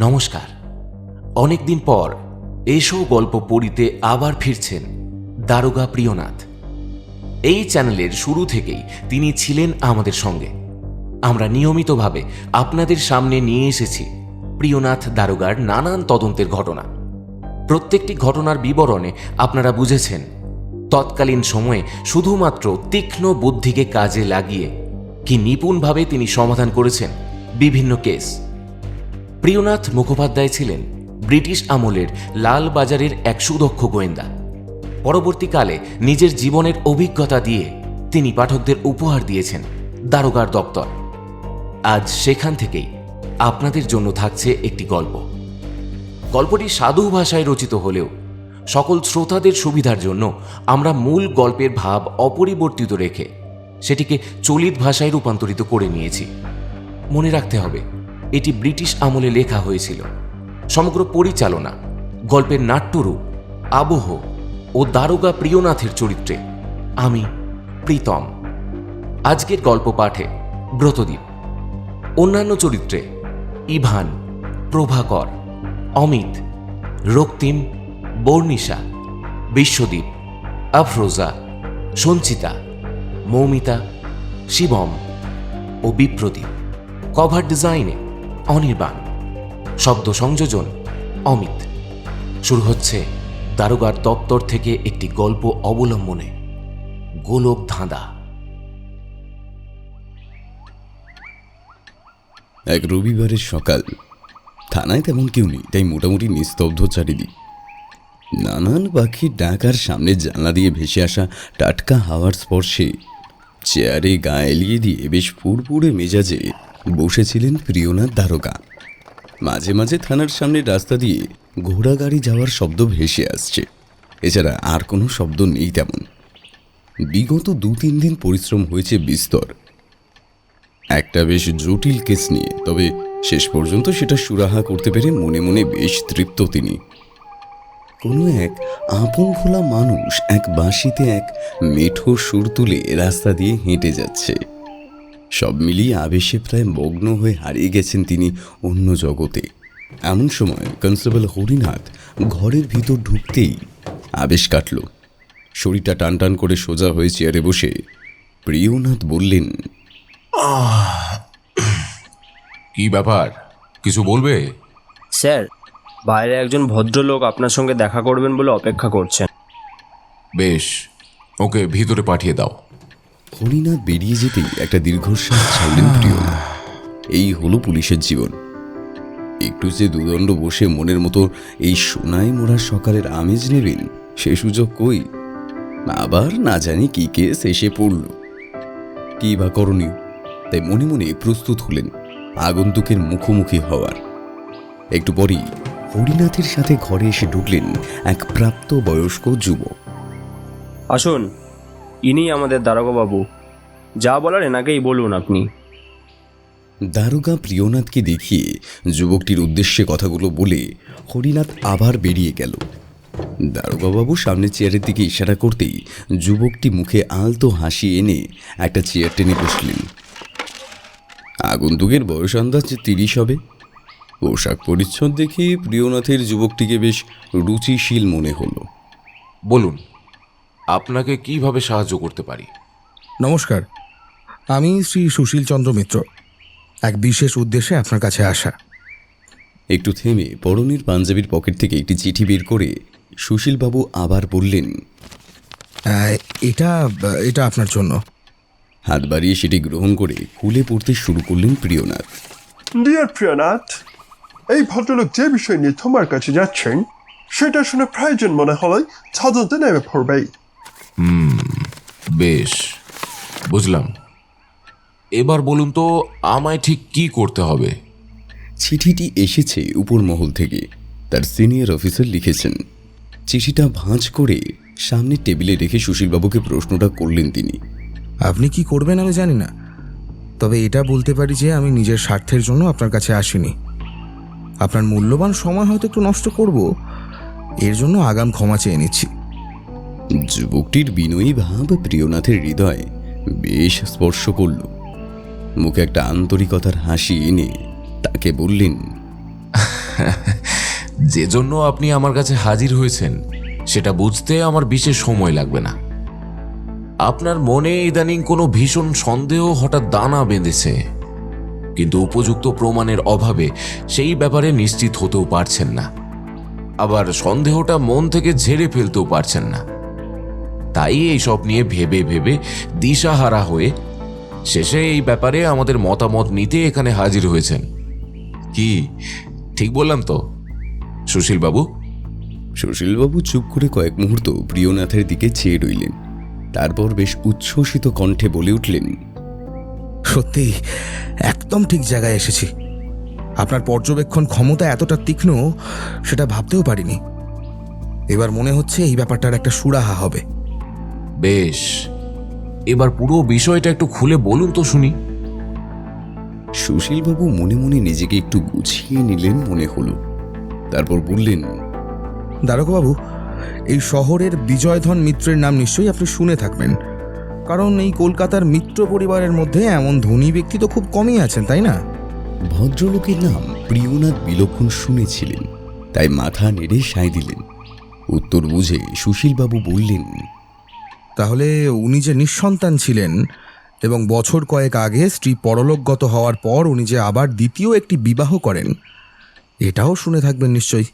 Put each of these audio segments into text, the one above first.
নমস্কার। অনেকদিন পর এসো গল্প পড়িতে আবার ফিরছেন দারোগা প্রিয়নাথ। এই চ্যানেলের শুরু থেকেই তিনি ছিলেন আমাদের সঙ্গে। আমরা নিয়মিতভাবে আপনাদের সামনে নিয়ে এসেছি প্রিয়নাথ দারোগার নানান তদন্তের ঘটনা। প্রত্যেকটি ঘটনার বিবরণে আপনারা বুঝেছেন তৎকালীন সময়ে শুধুমাত্র তীক্ষ্ণ বুদ্ধিকে কাজে লাগিয়ে কি নিপুণভাবে তিনি সমাধান করেছেন বিভিন্ন কেস। প্রিয়নাথ মুখোপাধ্যায় ছিলেন ব্রিটিশ আমলের লালবাজারের এক সুদক্ষ গোয়েন্দা। পরবর্তীকালে নিজের জীবনের অভিজ্ঞতা দিয়ে তিনি পাঠকদের উপহার দিয়েছেন দারোগার দপ্তর। আজ সেখান থেকেই আপনাদের জন্য থাকছে একটি গল্প। গল্পটি সাধু ভাষায় রচিত হলেও সকল শ্রোতাদের সুবিধার জন্য আমরা মূল গল্পের ভাব অপরিবর্তিত রেখে সেটিকে চলিত ভাষায় রূপান্তরিত করে নিয়েছি। মনে রাখতে হবে, এটি ব্রিটিশ আমলে লেখা হয়েছিল। সমগ্র পরিচালনা, গল্পের নাট্যরূপ, আবহ ও দারোগা প্রিয়নাথের চরিত্রে আমি প্রীতম। আজকের গল্প পাঠে ব্রতদীপ, অন্যান্য চরিত্রে ইভান, প্রভাকর, অমিত, রক্তিম, বর্ণিশা, বিশ্বদীপ, আফরোজা, সঞ্চিতা, মৌমিতা, শিবম ও বিপ্রদীপ। কভার ডিজাইনে অনির্বাণ, শব্দ সংযোজন অমিত। শুরু হচ্ছে দারোগার দপ্তর থেকে একটি গল্প অবলম্বনে গোলক ধাঁধা। এক রবিবারের সকাল। থানায় তেমন কেউ নেই, তাই মোটামুটি নিস্তব্ধ চারিদিক। নানান পাখির ডাকার সামনে জানলা দিয়ে ভেসে আসা টাটকা হাওয়ার স্পর্শে চেয়ারে গা এলিয়ে দিয়ে বেশ ফুরফুরে মেজাজে বসেছিলেন প্রিয়নাথ দারোগা। মাঝে মাঝে থানার সামনে রাস্তা দিয়ে ঘোড়া গাড়ি যাওয়ার শব্দ ভেসে আসছে, এছাড়া আর কোনো শব্দ নেই তেমন। বিগত 2-3 দিন পরিশ্রম হয়েছে বিস্তর একটা বেশ জটিল কেস নিয়ে, তবে শেষ পর্যন্ত সেটা সুরাহা করতে পেরে মনে মনে বেশ তৃপ্ত তিনি। কোনো এক আপন ভোলা মানুষ এক বাঁশিতে এক মেঠো সুর তুলে রাস্তা দিয়ে হেঁটে যাচ্ছে। সব মিলিয়ে আবেশে প্রায় মগ্ন হয়ে হারিয়ে গেছেন তিনি অন্য জগতে। এমন সময় কনস্টেবল হরিনাথ ঘরের ভিতর ঢুকতেই আবেশ কাটল। শরীরটা টান টান করে সোজা হয়ে চেয়ারে বসে প্রিয়নাথ বললেন, কি ব্যাপার, কিছু বলবে? স্যার, বাইরে একজন ভদ্রলোক আপনার সঙ্গে দেখা করবেন বলে অপেক্ষা করছেন। বেশ, ওকে ভিতরে পাঠিয়ে দাও। হরিনাথ বেরিয়ে যেতেই একটা দীর্ঘশ্বাস ছাড়লেন প্রিয়নাথ। এই হলো পুলিশের জীবন। একটু যে দুদণ্ড বসে মনের মতো এই সোনায় মোড়া সকালের আমেজ নেবেন, সে সুযোগ কই? আবার না জানি কি কেস এসে পড়ল, কি বা করণীয়। তাই মনে মনে প্রস্তুত হলেন আগন্তুকের মুখোমুখি হওয়ার। একটু পরেই হরিনাথের সাথে ঘরে এসে ঢুকলেন এক প্রাপ্ত বয়স্ক যুবক। আসুন, ইনি আমাদের দারোগাবাবু। যা বলার এনাকেই বলুন আপনি। দারোগা প্রিয়নাথকে দেখিয়ে যুবকটির উদ্দেশ্যে কথাগুলো বলে হরিনাথ আবার বেরিয়ে গেল। দারোগাবাবু সামনের চেয়ারের দিকে ইশারা করতেই যুবকটি মুখে আলতো হাসি এনে একটা চেয়ার টেনে বসলেন। আগন্তুকের বয়স আন্দাজ 30 হবে। পোশাক পরিচ্ছদ দেখে প্রিয়নাথের যুবকটিকে বেশ রুচিশীল মনে হলো। বলুন, আপনাকে কিভাবে সাহায্য করতে পারি? নমস্কার, আমি শ্রী সুশীল চন্দ্র মিত্র। এক বিশেষ উদ্দেশ্যে আপনার কাছে আসা। একটু থেমে পরনের পাঞ্জাবির পকেট থেকে একটি চিঠি বের করে সুশীলবাবু আবার বললেন, এটা এটা আপনার জন্য। হাত বাড়িয়ে সেটি গ্রহণ করে খুলে পড়তে শুরু করলেন প্রিয়নাথ। ডিয়ার প্রিয়নাথ, এই ভদ্রলোক যে বিষয় নিয়ে তোমার কাছে যাচ্ছেন সেটা শুনে প্রয়োজন মনে হলে তদন্তে নেমে পড়বে। বেশ, বুঝলাম। এবার বলুন তো, আমায় ঠিক কি করতে হবে? চিঠিটি এসেছে উপর মহল থেকে। তার সিনিয়র অফিসার লিখেছেন। চিঠিটা ভাঁজ করে সামনে টেবিলে রেখে সুশীলবাবুকে প্রশ্নটা করলেন তিনি। আপনি কি করবেন আমি জানি না, তবে এটা বলতে পারি যে আমি নিজের স্বার্থের জন্য আপনার কাছে আসিনি। আপনার মূল্যবান সময় হয়তো একটু নষ্ট করব, এর জন্য আগাম ক্ষমা চেয়ে নিচ্ছি। যুবকটির বিনয়ী ভাব প্রিয়নাথের হৃদয় বেশ স্পর্শ করল। মুখে একটা আন্তরিকতার হাসি এনে তাকে বললেন, যে জন্য আপনি আমার কাছে হাজির হয়েছেন সেটা বুঝতে আমার বিশেষ সময় লাগবে না। আপনার মনে ইদানিং কোনো ভীষণ সন্দেহ হঠাৎ দানা বেঁধেছে, কিন্তু উপযুক্ত প্রমাণের অভাবে সেই ব্যাপারে নিশ্চিত হতেও পারছেন না, আবার সন্দেহটা মন থেকে ঝেড়ে ফেলতেও পারছেন না। তাই এইসব নিয়ে ভেবে ভেবে দিশাহারা হয়ে শেষে এই ব্যাপারে আমাদের মতামত নিতে এখানে হাজির হয়েছেন। কি ঠিক বললাম তো সুশীল বাবু? সুশীলবাবু চুপ করে কয়েক মুহূর্ত প্রিয়নাথের দিকে চেয়ে রইলেন। তারপর বেশ উচ্ছ্বসিত কণ্ঠে বলে উঠলেন, সত্যি একদম ঠিক জায়গায় এসেছি। আপনার পর্যবেক্ষণ ক্ষমতা এতটা তীক্ষ্ণ সেটা ভাবতেও পারিনি। এবার মনে হচ্ছে এই ব্যাপারটার একটা সুরাহা হবে। বেশ, এবার পুরো বিষয়টা একটু খুলে বলুন তো শুনি। সুশীলবাবু মনে মনে নিজেকে একটু গুছিয়ে নিলেন মনে হলো। তারপর বললেন, দারোগাবাবু, এই শহরের বিজয়ধন মিত্রের নাম নিশ্চয়ই আপনি শুনে থাকবেন, কারণ এই কলকাতার মিত্র পরিবারের মধ্যে এমন ধনী ব্যক্তি তো খুব কমই আছেন, তাই না? ভদ্রলোকের নাম প্রিয়নাথ বিলক্ষণ শুনেছিলেন, তাই মাথা নেড়ে সায় দিলেন। উত্তর বুঝে সুশীলবাবু বললেন, তাহলে উনি যে নিঃসন্তান ছিলেন এবং বছর কয়েক আগে স্ত্রী পরলোকগত হওয়ার পর উনি যে আবার দ্বিতীয় একটি বিবাহ করেন, এটাও শুনে থাকবেন নিশ্চয়ই।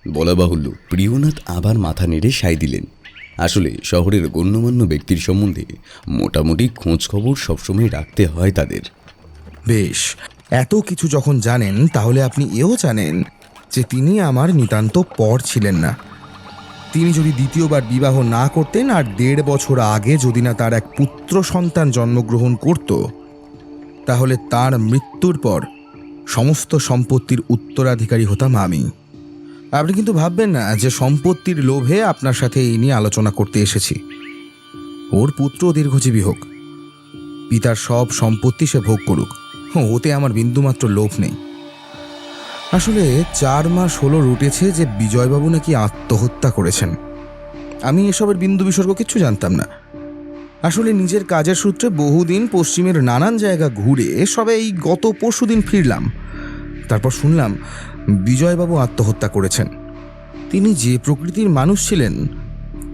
বলা বাহুল্য প্রিয়নাথ আবার মাথা নেড়ে সায় দিলেন। আসলে শহরের গণ্যমান্য ব্যক্তির সম্বন্ধে মোটামুটি খোঁজ খবর সবসময় রাখতে হয় তাদের। বেশ, এত কিছু যখন জানেন তাহলে আপনি এও জানেন যে তিনি আমার নিতান্ত পর ছিলেন না। তিনি যদি দ্বিতীয়বার বিবাহ না করতেন আর 1.5 বছর আগে যদি না তার এক পুত্র সন্তান জন্মগ্রহণ করত, তাহলে তার মৃত্যুর পর সমস্ত সম্পত্তির উত্তরাধিকারী হতাম আমি। আপনি কিন্তু ভাববেন না যে সম্পত্তির লোভে আপনার সাথে এই নিয়ে আলোচনা করতে এসেছি। ওর পুত্র দীর্ঘজীবী হোক, পিতার সব সম্পত্তি সে ভোগ করুক, ওতে আমার বিন্দুমাত্র লোভ নেই। আসলে 4 মাস হলো রুটেছে যে বিজয়বাবু নাকি আত্মহত্যা করেছেন। আমি এসবের বিন্দু বিসর্গ কিচ্ছু জানতাম না। আসলে নিজের কাজের সূত্রে বহুদিন পশ্চিমের নানান জায়গা ঘুরে সবে এই গত পরশুদিন ফিরলাম। তারপর শুনলাম বিজয়বাবু আত্মহত্যা করেছেন। তিনি যে প্রকৃতির মানুষ ছিলেন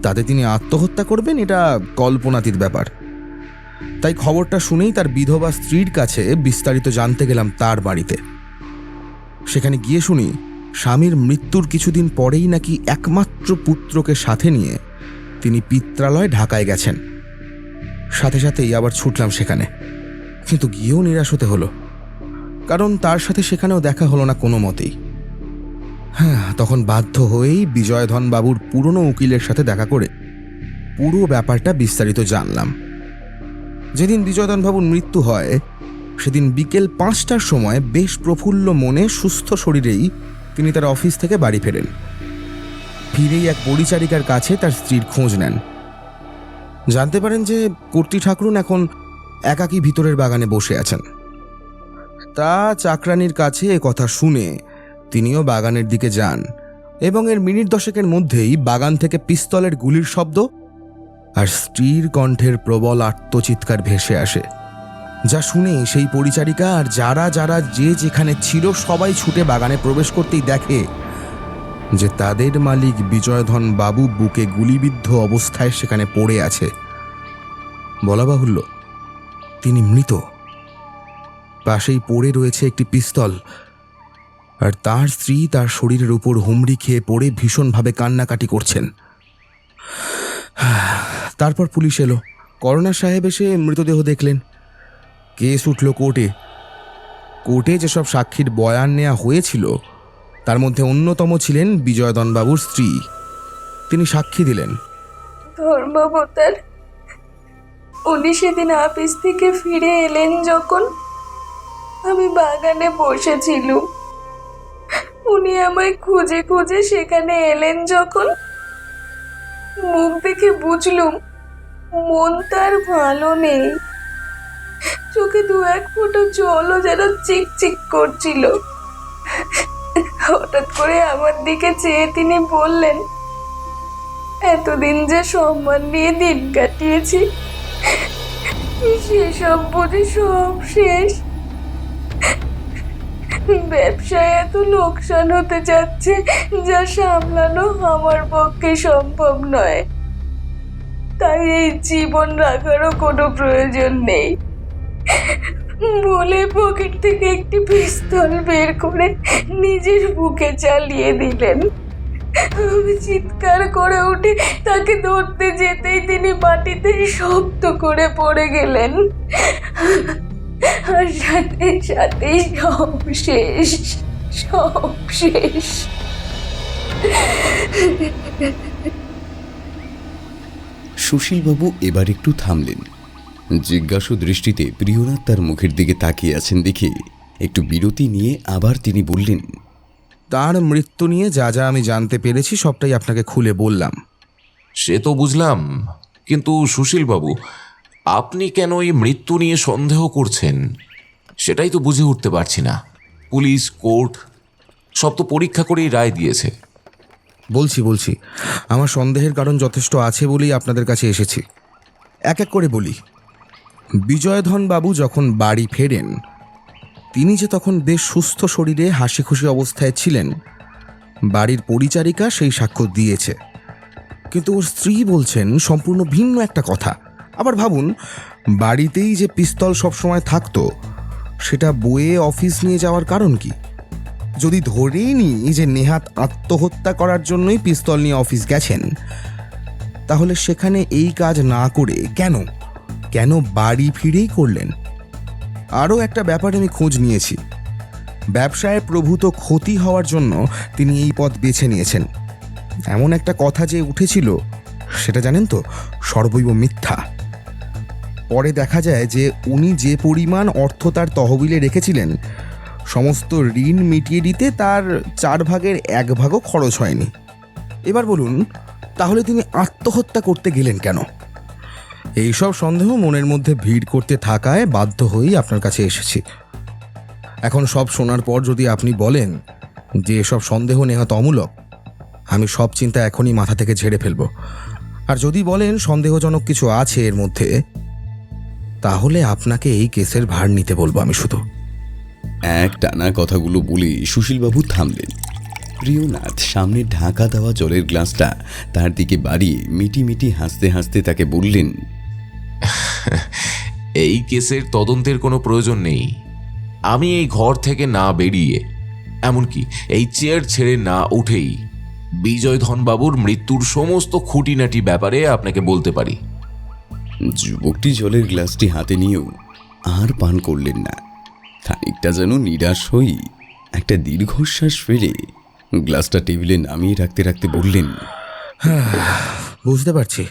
তাতে তিনি আত্মহত্যা করবেন এটা কল্পনাতীত ব্যাপার। তাই খবরটা শুনেই তার বিধবা স্ত্রীর কাছে বিস্তারিত জানতে গেলাম তার বাড়িতে। সেখানে গিয়ে শুনি স্বামীর মৃত্যুর কিছুদিন পরেই নাকি একমাত্র পুত্রকে সাথে নিয়ে তিনি পিত্রালয় ঢাকায় গেছেন। সাথে সাথেই আবার ছুটলাম সেখানে, কিন্তু গিয়েও নিরাশ হতে হলো, কারণ তার সাথে সেখানেও দেখা হলো না কোনো মতেই। হ্যাঁ, তখন বাধ্য হয়েই বিজয়ধন বাবুর পুরনো উকিলের সাথে দেখা করে পুরো ব্যাপারটা বিস্তারিত জানলাম। যেদিন বিজয়ধন বাবুর মৃত্যু হয় সেদিন বিকেল 5টার সময় বেশ প্রফুল্ল মনে সুস্থ শরীরেই তিনি তার অফিস থেকে বাড়ি ফেরেন। ফিরেই এক পরিচারিকার কাছে তার স্ত্রীর খোঁজ নেন। জানতে পারেন যে কর্ত্রী ঠাকুরুন এখন একাকী ভিতরের বাগানে বসে আছেন। তা চাকরানির কাছে এ কথা শুনে তিনিও বাগানের দিকে যান এবং এর মিনিট 10 মধ্যেই বাগান থেকে পিস্তলের গুলির শব্দ আর স্ত্রীর কণ্ঠের প্রবল আর্তচিৎকার ভেসে আসে, যা শুনে সেই পরিচারিকা আর যারা যারা যে যেখানে ছিল সবাই ছুটে বাগানে প্রবেশ করতেই দেখে যে তাদের মালিক বিজয়ধন বাবু বুকে গুলিবিদ্ধ অবস্থায় সেখানে পড়ে আছে। বলা বাহুল্য তিনি মৃত। পাশেই পড়ে রয়েছে একটি পিস্তল, আর তার স্ত্রী তার শরীরের উপর হুমড়ি খেয়ে পড়ে ভীষণভাবে কান্নাকাটি করছেন। তারপর পুলিশ এলো। করোনা সাহেব এসে মৃতদেহ দেখলেন। কেস উঠল কোর্টে। কোর্টে যেসব সাক্ষীর বয়ান নেওয়া হয়েছিল তার মধ্যে অন্যতম ছিলেন বিজয়ধনবাবুর স্ত্রী। তিনি সাক্ষী দিলেন, ধর্মাবতার, উনি সেদিন অফিস থেকে ফিরে এলেন যখন আমি বাগানে বসেছিলুম। উনি আমায় খুঁজে খুঁজে সেখানে এলেন যখন, মুখ দেখে বুঝলুম মন তার ভালো নেই। চোখে 2-1 ফোঁটা জলও যেন চিকচিক করছিল। হঠাৎ করে আমার দিকে চেয়ে তিনি বললেন, এতদিন যে সম্মান নিয়ে দিন কাটিয়েছি সেসব বুঝে সব শেষ। ব্যবসায় এত লোকসান হতে যাচ্ছে যা সামলানো আমার পক্ষে সম্ভব নয়। তাই এই জীবন রাখারও কোনো প্রয়োজন নেই বলে পকেট থেকে একটি পিস্তল বের করে নিজের বুকে চালিয়ে দিলেন। আমি চিৎকার করে উঠে তাকে ধরতে যেতেই তিনি মাটিতে শব্দ করে পড়ে গেলেন, আর সাথে সাথেই সব শেষ, সব শেষ। সুশীলবাবু এবার একটু থামলেন। জিজ্ঞাসু দৃষ্টিতে প্রিয়নাথ তার মুখের দিকে তাকিয়ে আছেন দেখে একটু বিরতি নিয়ে আবার তিনি বললেন, তার মৃত্যু নিয়ে যা যা আমি জানতে পেরেছি সবটাই আপনাকে খুলে বললাম। সে তো বুঝলাম, কিন্তু সুশীলবাবু, আপনি কেন এই মৃত্যু নিয়ে সন্দেহ করছেন সেটাই তো বুঝে উঠতে পারছি না। পুলিশ, কোর্ট সব তো পরীক্ষা করেই রায় দিয়েছে। বলছি আমার সন্দেহের কারণ যথেষ্ট আছে বলেই আপনাদের কাছে এসেছি। এক এক করে বলি। বিজয়ধন বাবু যখন বাড়ি ফেরেন, তিনি যে তখন বেশ সুস্থ শরীরে হাসি খুশি অবস্থায় ছিলেন, বাড়ির পরিচারিকা সেই সাক্ষ্য দিয়েছে। কিন্তু ওর স্ত্রী বলছেন সম্পূর্ণ ভিন্ন একটা কথা। আবার ভাবুন, বাড়িতেই যে পিস্তল সবসময় থাকতো, সেটা বয়ে অফিস নিয়ে যাওয়ার কারণ কি? যদি ধরেই নিই যে নেহাত আত্মহত্যা করার জন্যই পিস্তল নিয়ে অফিস গেছেন, তাহলে সেখানে এই কাজ না করে কেন বাড়ি ফিরেই করলেন? আরও একটা ব্যাপারে আমি খোঁজ নিয়েছি। ব্যবসায় প্রভূত ক্ষতি হওয়ার জন্য তিনি এই পথ বেছে নিয়েছেন। এমন একটা কথা যে উঠেছিল, সেটা জানেন তো, সর্বৈব মিথ্যা। পরে দেখা যায় যে উনি যে পরিমাণ অর্থ তার তহবিলে রেখেছিলেন, সমস্ত ঋণ মিটিয়ে দিতে তার 4 ভাগের 1 ভাগও খরচ হয়নি। এবার বলুন, তাহলে তিনি আত্মহত্যা করতে গেলেন কেন? এইসব সন্দেহ মনের মধ্যে ভিড় করতে থাকায় বাধ্য হয়েই আপনার কাছে এসেছি। এখন সব শোনার পর যদি আপনি বলেন যে এসব সন্দেহ নেহাত অমূলক, আমি সব চিন্তা এখনই মাথা থেকে ঝেড়ে ফেলব। আর যদি বলেন সন্দেহজনক কিছু আছে এর মধ্যে, তাহলে আপনাকে এই কেসের ভার নিতে বলবো আমি শুধু। এক টানা কথাগুলো বলে সুশীলবাবু থামলেন। প্রিয়নাথ সামনে ঢাকা দেওয়া জলের গ্লাসটা তার দিকে বাড়িয়ে মিটি হাসতে হাসতে তাকে বললেন, এই কেসের তদন্তের কোনো প্রয়োজন নেই। আমি এই ঘর থেকে না বেরিয়ে, এমনকি এই চেয়ার ছেড়ে না উঠেই বিজয়ধনবাবুর মৃত্যুর সমস্ত খুঁটিনাটি ব্যাপারে আপনাকে বলতে পারি। যুবকটি জলের গ্লাসটি হাতে নিয়েও আর পান করলেন না। খানিকটা যেন নিরাশ হয়ে একটা দীর্ঘশ্বাস ফেলে গ্লাসটা টেবিলে নামিয়ে রাখতে রাখতে বললেন, বুঝতে পারছি,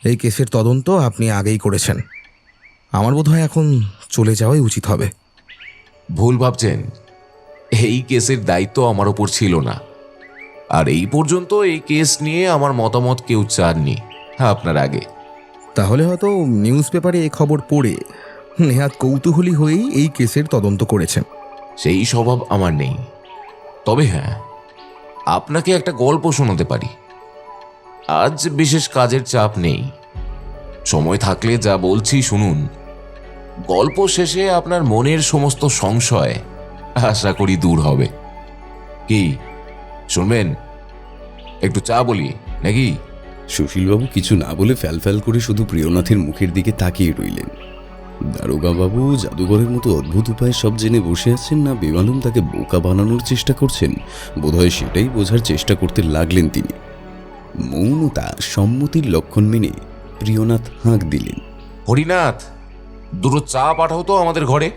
এই কেসের তদন্ত আপনি আগেই করেছেন। আমার বোধ হয় এখন চলে যাওয়াই উচিত হবে। ভুল ভাবছেন, এই কেসের দায়িত্ব আমার ওপর ছিল না। আর এই পর্যন্ত এই কেস নিয়ে আমার মতামত কেউ চাননি আপনার আগে। তাহলে হয়তো নিউজ পেপারে এই খবর পড়ে নেহাত কৌতূহলী হয়েই এই কেসের তদন্ত করেছেন। সেই স্বভাব আমার নেই। তবে হ্যাঁ, আপনাকে একটা গল্প শোনাতে পারি। আজ বিশেষ কাজের চাপ নেই, সময় থাকলে যা বলছি শুনুন। গল্প শেষে আপনার মনের সমস্ত সংশয় আশা করি দূর হবে। কি শুনবেন? একটু চা বলি নাকি? সুশীলবাবু কিছু না বলে ফ্যাল করে শুধু প্রিয়নাথের মুখের দিকে তাকিয়ে রইলেন। দারোগাবাবু জাদুঘরের মতো অদ্ভুত উপায়ে সব জেনে বসে আছেন, না বেমালুম তাকে বোকা বানানোর চেষ্টা করছেন, বোধহয় সেটাই বোঝার চেষ্টা করতে লাগলেন তিনি। মৌনতা সম্মতির লক্ষণ মেনে প্রিয়নাথ হাঁক দিলেন, হরিনাথ, দুটো চা পাঠাও তো আমাদের ঘরে।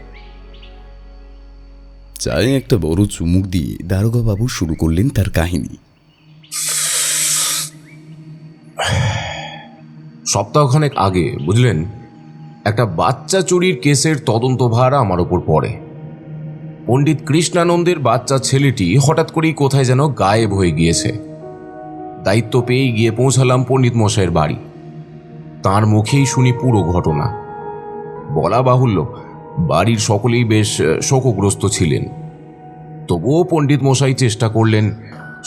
চায়ে একটা বড় চুমুক দিয়ে দারোগাবাবু শুরু করলেন তার কাহিনী। সপ্তাহখানেক আগে বুঝলেন, একটা বাচ্চা চুরির কেসের তদন্তভার আমার ওপর পড়ে। পণ্ডিত কৃষ্ণানন্দের বাচ্চা ছেলেটি হঠাৎ করেই কোথায় যেন গায়েব হয়ে গিয়েছে। দায়িত্ব পেয়ে গিয়ে পৌঁছালাম পণ্ডিত মশাইয়ের বাড়ি। তার মুখেই শুনি পুরো ঘটনা। বলা বাহুল্য, বাড়ির সকলেই বেশ শোকগ্রস্ত ছিলেন। তবুও পণ্ডিত মশাই চেষ্টা করলেন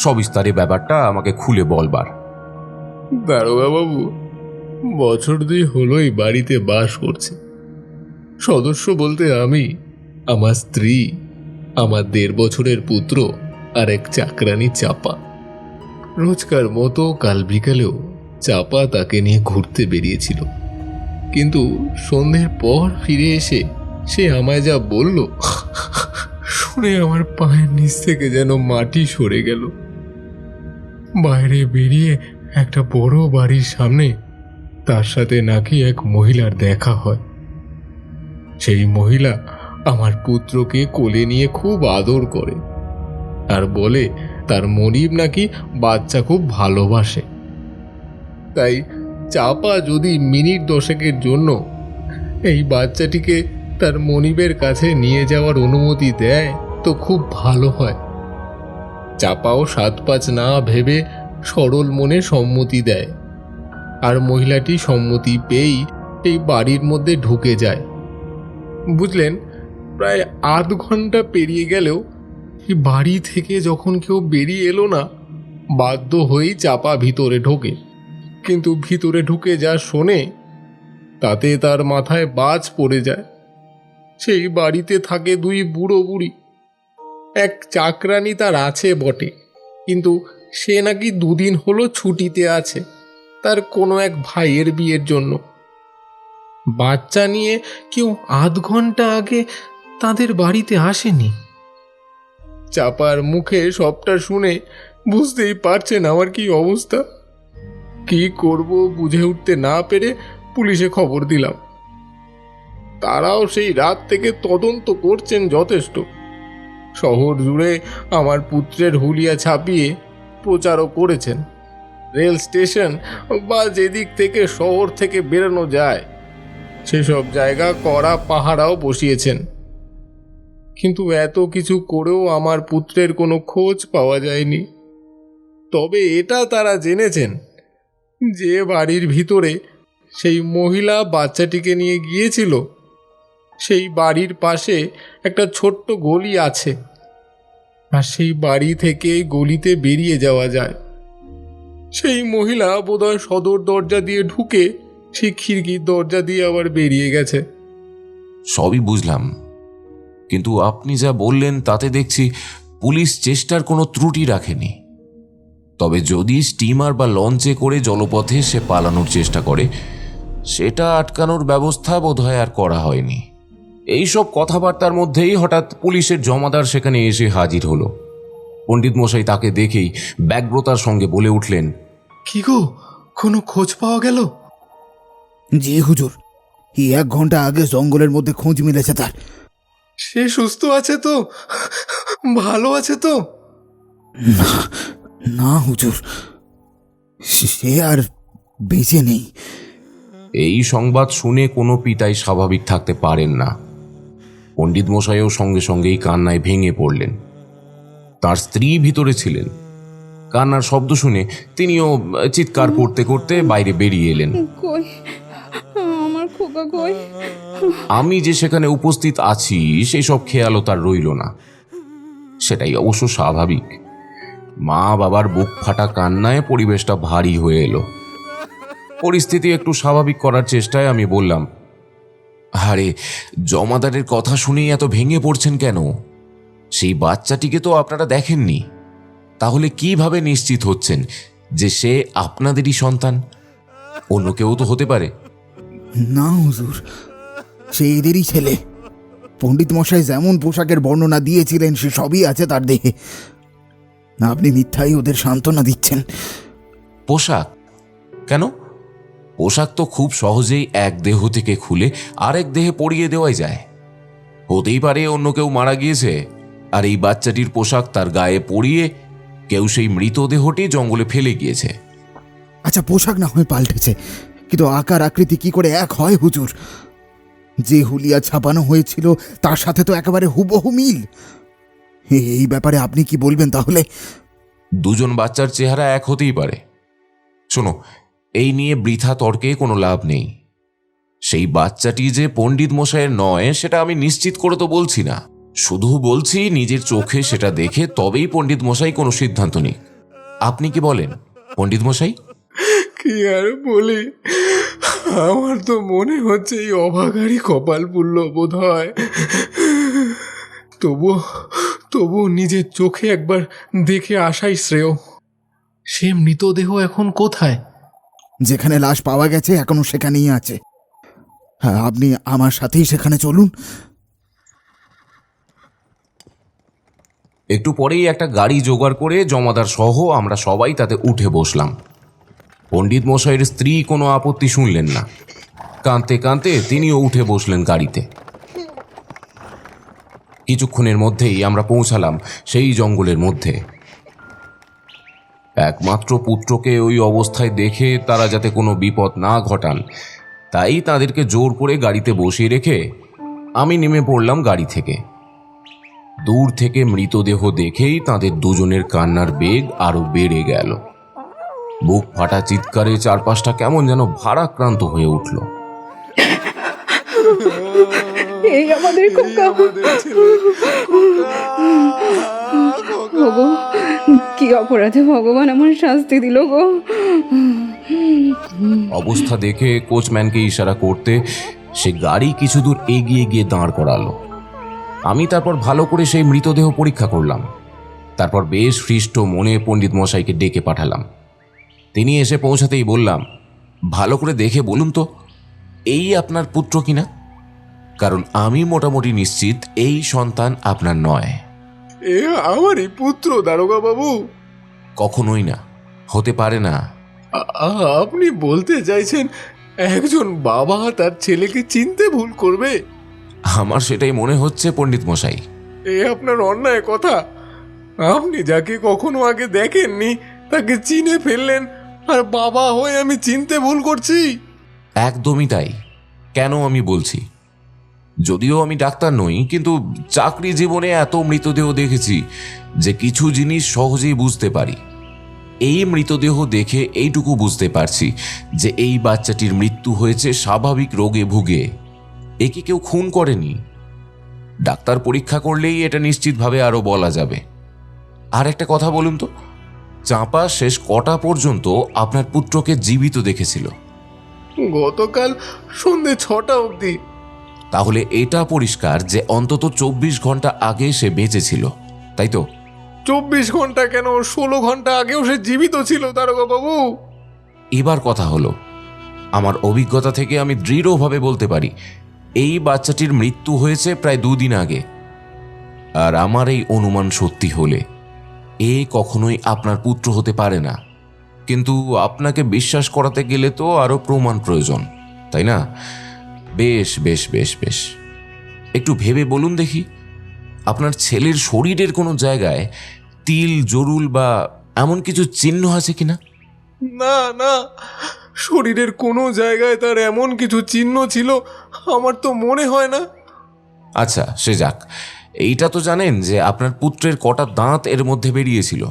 সবিস্তারে ব্যাপারটা আমাকে খুলে বলবার। দারোগাবাবু, বছর 2 হলোই বাড়িতে বাস করছে। সদস্য বলতে আমি, আমার স্ত্রী আমার 1.5 বছরের পুত্র আর এক চাকরানি চাপা। রোজকার মতো কাল বিকালেও চাপা তাকে নিয়ে ঘুরতে বেরিয়েছিল, কিন্তু সন্ধ্যের পর ফিরে এসে সে আমায় যা বলল, শুনে আমার পায়ের নিচ থেকে যেন মাটি সরে গেল। বাইরে বেরিয়ে একটা বড় বাড়ির সামনে তার সাথে নাকি এক মহিলার দেখা হয়। সেই মহিলা আমার পুত্রকে কোলে নিয়ে খুব আদর করে আর বলে তার মনিব নাকি বাচ্চা খুব ভালোবাসে। তাই চাপা যদি মিনিট 10 জন্য এই বাচ্চাটিকে তার মনিবের কাছে নিয়ে যাওয়ার অনুমতি দেয় তো খুব ভালো হয়। চাপাও 7-5 না ভেবে সরল মনে সম্মতি দেয়, আর মহিলাটি সম্মতি পেয়েই এই বাড়ির মধ্যে ঢুকে যায়। বুঝলেন, প্রায় আধ ঘন্টা পেরিয়ে গেলেও এই বাড়ি থেকে যখন কেউ বেরিয়ে এলো না, বাধ্য হয়েই চাপা ভিতরে ঢোকে। কিন্তু ভিতরে ঢুকে যা শোনে তাতে তার মাথায় বাজ পড়ে যায়। সেই বাড়িতে থাকে 2 বুড়ো বুড়ি। এক চাকরানি তার আছে বটে, কিন্তু সে নাকি 2 দিন হলো ছুটিতে আছে তার কোনো এক ভাইয়ের বিয়ের জন্য। বাচ্চা নিয়ে কেউ আধ ঘন্টা আগে তাদের বাড়িতে আসেনি। চাপার মুখে সবটা শুনে বুঝতেই পারছেন আমার কি অবস্থা। কি করব বুঝে উঠতে না পেরে পুলিশে খবর দিলাম। তারাও সেই রাত থেকে তদন্ত করছেন যথেষ্ট। শহর জুড়ে আমার পুত্রের হুলিয়া ছাপিয়ে প্রচারও করেছেন। রেল স্টেশন বা যেদিক থেকে শহর থেকে বেরোনো যায় সেসব জায়গা কড়া পাহারাও বসিয়েছেন। কিন্তু এত কিছু করেও আমার পুত্রের কোনো খোঁজ পাওয়া যায়নি। তবে এটা তারা জেনেছেন যে বাড়ির ভিতরে সেই মহিলা বাচ্চাটিকে নিয়ে গিয়েছিল সেই বাড়ির পাশে একটা ছোট্ট গলি আছে, আর সেই বাড়ি থেকে গলিতে বেরিয়ে যাওয়া যায়। সেই মহিলা বোধহয় সদর দরজা দিয়ে ঢুকে সেই খিড়কির দরজা দিয়ে আবার বেরিয়ে গেছে। সবই বুঝলাম, কিন্তু আপনি যা বললেন তাতে দেখছি পুলিশ চেষ্টার কোনো ত্রুটি রাখেনি। তবে যদি স্টিমার বা লঞ্চে করে জলপথে সে পালানোর চেষ্টা করে, সেটা আটকানোর ব্যবস্থা বোধহয় আর করা হয়নি। এইসব কথাবার্তার মধ্যেই হঠাৎ পুলিশের জমাদার সেখানে এসে হাজির হলো। পণ্ডিত মশাই তাকে দেখেই ব্যগ্রতার সঙ্গে বলে উঠলেন, কি গো, কোনো খোঁজ পাওয়া গেল? জি হুজুর, 1 ঘন্টা আগে জঙ্গলের মধ্যে খোঁজ মিলেছে তার। সে সুস্থ আছে তো? ভালো আছে তো? না হুজুর, সে আর বেঁচে নেই। এই সংবাদ শুনে কোনো পিতাই স্বাভাবিক থাকতে পারেন না। পণ্ডিত মশাইও সঙ্গে সঙ্গেই কান্নায় ভেঙে পড়লেন। তার স্ত্রী ভিতরে ছিলেন। কান্নার শব্দ শুনে তিনিও চিৎকার করতে করতে বাইরে বেরিয়ে এলেন। কই আমার খোকা কই? আমি যে সেখানে উপস্থিত আছি সেই সব খেয়ালও তার রইল না। সেটাই অবশ্য স্বাভাবিক। মা বাবার বুক ফাটা কান্নায় পরিবেশটা ভারী হয়ে এলো। পরিস্থিতি একটু স্বাভাবিক করার চেষ্টায় আমি বললাম, আরে জমাদারের কথা শুনেই এত ভেঙে পড়ছেন কেন? সেই বাচ্চাটিকে তো আপনারা দেখেননি, তাহলে কিভাবে নিশ্চিত হচ্ছেন যে সে আপনাদেরই সন্তান? অন্য কেউ তো হতে পারে। না হুজুর, সে এদেরই ছেলে। পণ্ডিত মশাই যেমন পোশাকের বর্ণনা দিয়েছিলেন সে সবই আছে তার দেহে। আপনি মিথ্যাই ওদের সান্ত্বনা দিচ্ছেন। পোশাক কেন? পোশাক তো খুব সহজেই এক দেহ থেকে খুলে আরেক দেহে পরিয়ে দেওয়াই যায়। হতেই পারে অন্য কেউ মারা গিয়েছে, আর এই বাচ্চাটির পোশাক তার গায়ে পরিয়ে কেউ সেই মৃতদেহটি জঙ্গলে ফেলে গিয়েছে। আচ্ছা, পোশাক না হয় পাল্টেছে, কিন্তু আকার আকৃতি কি করে এক হয় হুজুর? যে হুলিয়া ছাপানো হয়েছিল তার সাথে তো একেবারে হুবহু মিল। এই ব্যাপারে আপনি কি বলবেন তাহলে? দুজন বাচ্চার চেহারা এক হতেই পারে। শোনো, এই নিয়ে বৃথা তর্কে কোনো লাভ নেই। সেই বাচ্চাটি যে পণ্ডিত মশাইয়ের নয় সেটা আমি নিশ্চিত করে তো বলছি না, শুধু বলছি নিজের চোখে সেটা দেখে তবেই পণ্ডিত মশাই কোনো সিদ্ধান্ত নিক। আপনি কি বলেন পণ্ডিত মশাই? কি আর বলি, আমার তো মনে হচ্ছে এই অভাগারই কপাল পুড়ল বোধ হয়। তবুও নিজের চোখে একবার দেখে আসাই শ্রেয়। সে মৃতদেহ এখন কোথায়? যেখানে লাশ পাওয়া গেছে এখনো সেখানেই আছে। হ্যাঁ, আপনি আমার সাথেই সেখানে চলুন। একটু পরেই একটা গাড়ি জোগাড় করে জমাদার সহ আমরা সবাই তাতে উঠে বসলাম। পণ্ডিত মশাইয়ের স্ত্রী কোনো আপত্তি শুনলেন না। কাঁদতে কাঁদতে তিনিও উঠে বসলেন গাড়িতে। কিছুক্ষণের মধ্যেই আমরা পৌঁছালাম সেই জঙ্গলের মধ্যে। একমাত্র পুত্রকে ওই অবস্থায় দেখে তারা যাতে কোনো বিপদ না ঘটান, তাই তাদেরকে জোর করে গাড়িতে বসিয়ে রেখে আমি নেমে পড়লাম গাড়ি থেকে। দূর থেকে মৃতদেহ দেখেই তাদের দুজনের কান্নার বেগ আরো বেড়ে গেল। বুক ফাটা চিৎকারে চারপাশটা কেমন যেন ভারাক্রান্ত হয়ে উঠল। এই আমাদের খোকা। ওগো, কি অপরাধে ভগবান আমার শাস্তি দিল গো। অবস্থা দেখে কোচম্যানকে ইশারা করতে সে গাড়ি কিছু দূর এগিয়ে গিয়ে দাঁড় করালো। আমি তারপর ভালো করে সেই মৃতদেহ পরীক্ষা করলাম। তারপর বেশ হৃষ্ট মনে পণ্ডিত মশাইকে ডেকে পাঠালাম। তিনি এসে পৌঁছাতেই বললাম, ভালো করে দেখে বলুন তো এই আপনার পুত্র কিনা, কারণ আমি মোটামুটি নিশ্চিত এই সন্তান আপনার নয়। এ আমারই পুত্র দারোগা বাবু। কখনোই না, হতে পারে না। আপনি বলতে চাইছেন একজন বাবা তার ছেলেকে চিনতে ভুল করবে? আমার সেটাই মনে হচ্ছে পণ্ডিত মশাই। এ আপনার অন্যায় কথা। আপনি যাকে কখনো আগে দেখেননি তাকে চিনে ফেললেন, আর বাবা হয়ে আমি চিনতে ভুল করছি? একদমই তাই। কেন আমি বলছি, যদিও আমি ডাক্তার নই, কিন্তু চাকরি জীবনে এত মৃতদেহ দেখেছি যে কিছু জিনিস সহজেই বুঝতে পারি। এই মৃতদেহ দেখে এইটুকু বুঝতে পারছি যে এই বাচ্চাটির মৃত্যু হয়েছে স্বাভাবিক রোগে ভুগে। একে কেউ খুন করেনি। ডাক্তার পরীক্ষা করলেই এটা নিশ্চিতভাবে আরো বলা যাবে। আর একটা কথা বলুন তো, চাঁপা শেষ কটা পর্যন্ত আপনার পুত্রকে জীবিত দেখেছিল? গতকাল সন্ধ্যে 6টা অবধি। তাহলে এটা পরিষ্কার যে অন্তত 24 ঘন্টা আগে সে বেঁচে ছিল, তাই তো? 24 ঘন্টা কেন, 16 ঘন্টা আগেও সে জীবিত ছিল দারোগা বাবু। এবার কথা হলো, আমার অভিজ্ঞতা থেকে আমি দৃঢ়ভাবে বলতে পারি এই বাচ্চাটির মৃত্যু হয়েছে প্রায় 2 দিন আগে। আর আমার এই অনুমান সত্যি হলে এ কখনোই আপনার পুত্র হতে পারে না। কিন্তু আপনাকে বিশ্বাস করাতে গেলে তো আরো প্রমাণ প্রয়োজন, তাই না? বেশ বেশ বেশ বেশ, একটু ভেবে বলুন দেখি, আপনার ছেলের শরীরের কোনো জায়গায় তিল, জরুল বা এমন কিছু চিহ্ন আছে কিনা? না না, শরীরের কোনো জায়গায় তার এমন কিছু চিহ্ন ছিল আমার তো মনে হয় না। আচ্ছা, সে যাক। এইটা তো জানেন যে আপনার পুত্রের কটা দাঁত এর মধ্যে বেরিয়েছিল?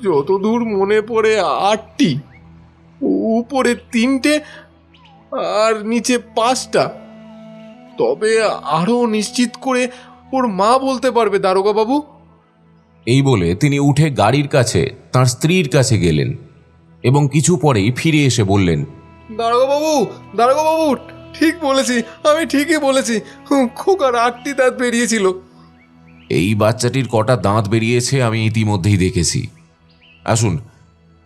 যতদূর মনে পড়ে 8টি, উপরে 3টে আর নিচে 5টা। তবে আরো নিশ্চিত করে ওর মা বলতে পারবে দারোগা বাবু। এই বলে তিনি উঠে গাড়ির কাছে তার স্ত্রীর কাছে গেলেন এবং কিছু পরেই ফিরে এসে বললেন, দারোগা বাবু, ঠিক বলেছি, আমি ঠিকই বলেছি। খোকার 8টি দাঁত বেরিয়েছিল। এই বাচ্চাটির কটা দাঁত বেরিয়েছে আমি ইতিমধ্যেই দেখেছি। আসুন,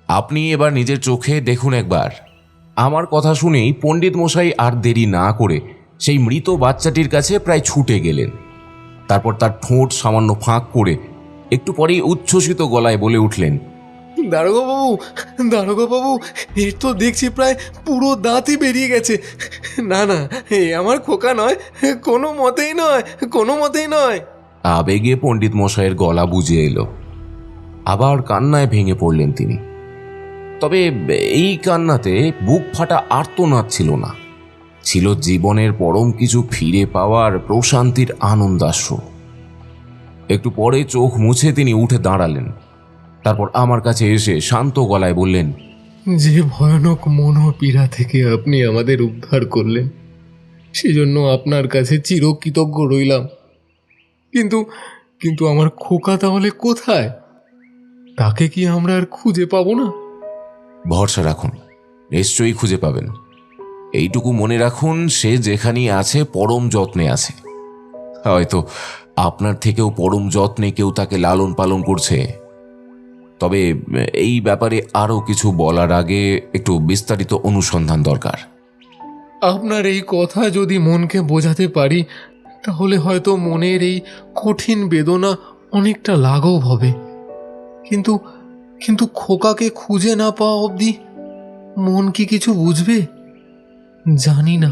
আপনি এবার নিজের চোখে দেখুন একবার। আমার কথা শুনেই পণ্ডিত মশাই আর দেরি না করে সেই মৃত বাচ্চাটির কাছে প্রায় ছুটে গেলেন। তারপর তার ঠোঁট সামান্য ফাঁক করে একটু পরেই উচ্ছ্বসিত গলায় বলে উঠলেন, দারোগা বাবু, এর তো দেখছি প্রায় পুরো দাঁতই বেরিয়ে গেছে। না না, এ আমার খোকা নয়, কোনো মতেই নয়। আবেগে পণ্ডিত মশাইয়ের গলা বুঝে এলো। আবার কান্নায় ভেঙে পড়লেন তিনি। তবে এই কান্নাতে বুক ফাটা আর্তনাদ ছিল না, ছিল জীবনের পরম কিছু ফিরে পাওয়ার প্রশান্তির আনন্দাশ্রু। একটু পরে চোখ মুছে তিনি উঠে দাঁড়ালেন। তারপর আমার কাছে এসে শান্ত গলায় বললেন, যে ভয়ানক মনোপীড়া থেকে আপনি আমাদের উদ্ধার করলেন সেজন্য আপনার কাছে চিরকৃতজ্ঞ রইলাম। কিন্তু আমার খোকা তাহলে কোথায়? তাকে কি আমরা আর খুঁজে পাবো না? ভরসা রাখুন, নিশ্চয়ই খুঁজে পাবেন। এইটুকু মনে রাখুন, সে যেখানেই আছে পরম যত্নে আছে। হয়তো আপনার থেকেও পরম যত্নে কেউ তাকে লালন পালন করছে। তবে এই ব্যাপারে আরও কিছু বলার আগে একটু বিস্তারিত অনুসন্ধান দরকার। আপনার এই কথা যদি মনকে বোঝাতে পারি তাহলে হয়তো মনের এই কঠিন বেদনা অনেকটা লাঘব হবে। কিন্তু কিন্তু খোকাকে খুঁজে না পাওয়া অবধি মন কি কিছু বুঝবে জানি না।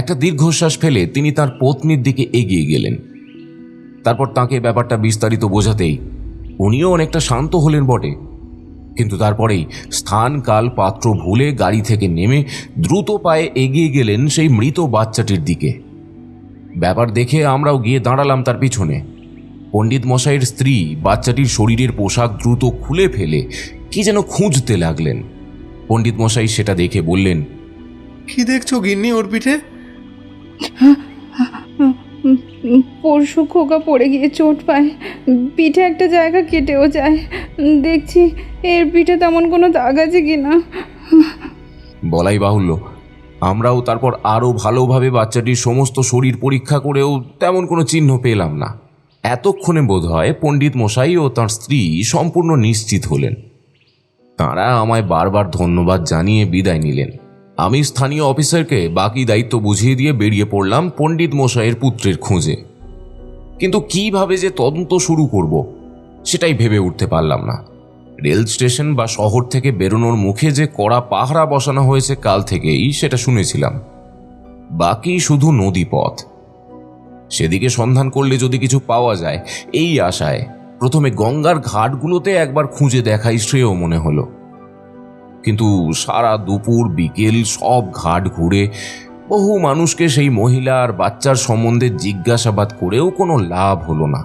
একটা দীর্ঘশ্বাস ফেলে তিনি তার পত্নীর দিকে এগিয়ে গেলেন। তারপর তাকে ব্যাপারটা বিস্তারিত বোঝাতেই উনিও অনেকটা শান্ত হলেন বটে, কিন্তু তারপরেই স্থান কাল পাত্র ভুলে গাড়ি থেকে নেমে দ্রুত পায়ে এগিয়ে গেলেন সেই মৃত বাচ্চাটির দিকে। ব্যাপার দেখে আমরাও গিয়ে দাঁড়ালাম তার পিছনে। পণ্ডিত মশাইয়ের স্ত্রী বাচ্চাটির শরীরের পোশাক দ্রুত খুলে ফেলে কি যেন খুঁজতে লাগলেন। পণ্ডিত মশাই সেটা দেখে বললেন, কি দেখছো গিন্নি ওর পিঠে? পরশু খোকা পড়ে গিয়ে চোট পায়, পিঠে একটা জায়গা কেটেও যায়। দেখছি এর পিঠে তেমন কোনো দাগ আছে কিনা। বলাই বাহুল্য, আমরাও তারপর আরও ভালোভাবে বাচ্চাটির সমস্ত শরীর পরীক্ষা করেও তেমন কোনো চিহ্ন পেলাম না। এতক্ষণে বোধ হয় পণ্ডিত মশাই ও তাঁর স্ত্রী সম্পূর্ণ নিশ্চিত হলেন। তাঁরা আমায় বারবার ধন্যবাদ জানিয়ে বিদায় নিলেন। আমি স্থানীয় অফিসারকে বাকি দায়িত্ব বুঝিয়ে দিয়ে বেরিয়ে পড়লাম পণ্ডিত মশাইয়ের পুত্রের খোঁজে। কিন্তু কিভাবে যে তদন্ত শুরু করব সেটাই ভেবে উঠতে পারলাম না। রেল স্টেশন বা শহর থেকে বেরোনোর মুখে যে কড়া পাহারা বসানো হয়েছে কাল থেকেই সেটা শুনেছিলাম। বাকি শুধু নদীপথ। সেদিকে সন্ধান করলে যদি কিছু পাওয়া যায় এই আশায় প্রথমে গঙ্গার ঘাটগুলোতে একবার খুঁজে দেখাই শ্রেয় মনে হলো। কিন্তু সারা দুপুর বিকেল সব ঘাট ঘুরে বহু মানুষকে সেই মহিলা আর বাচ্চার সম্বন্ধে জিজ্ঞাসাবাদ করেও কোনো লাভ হলো না।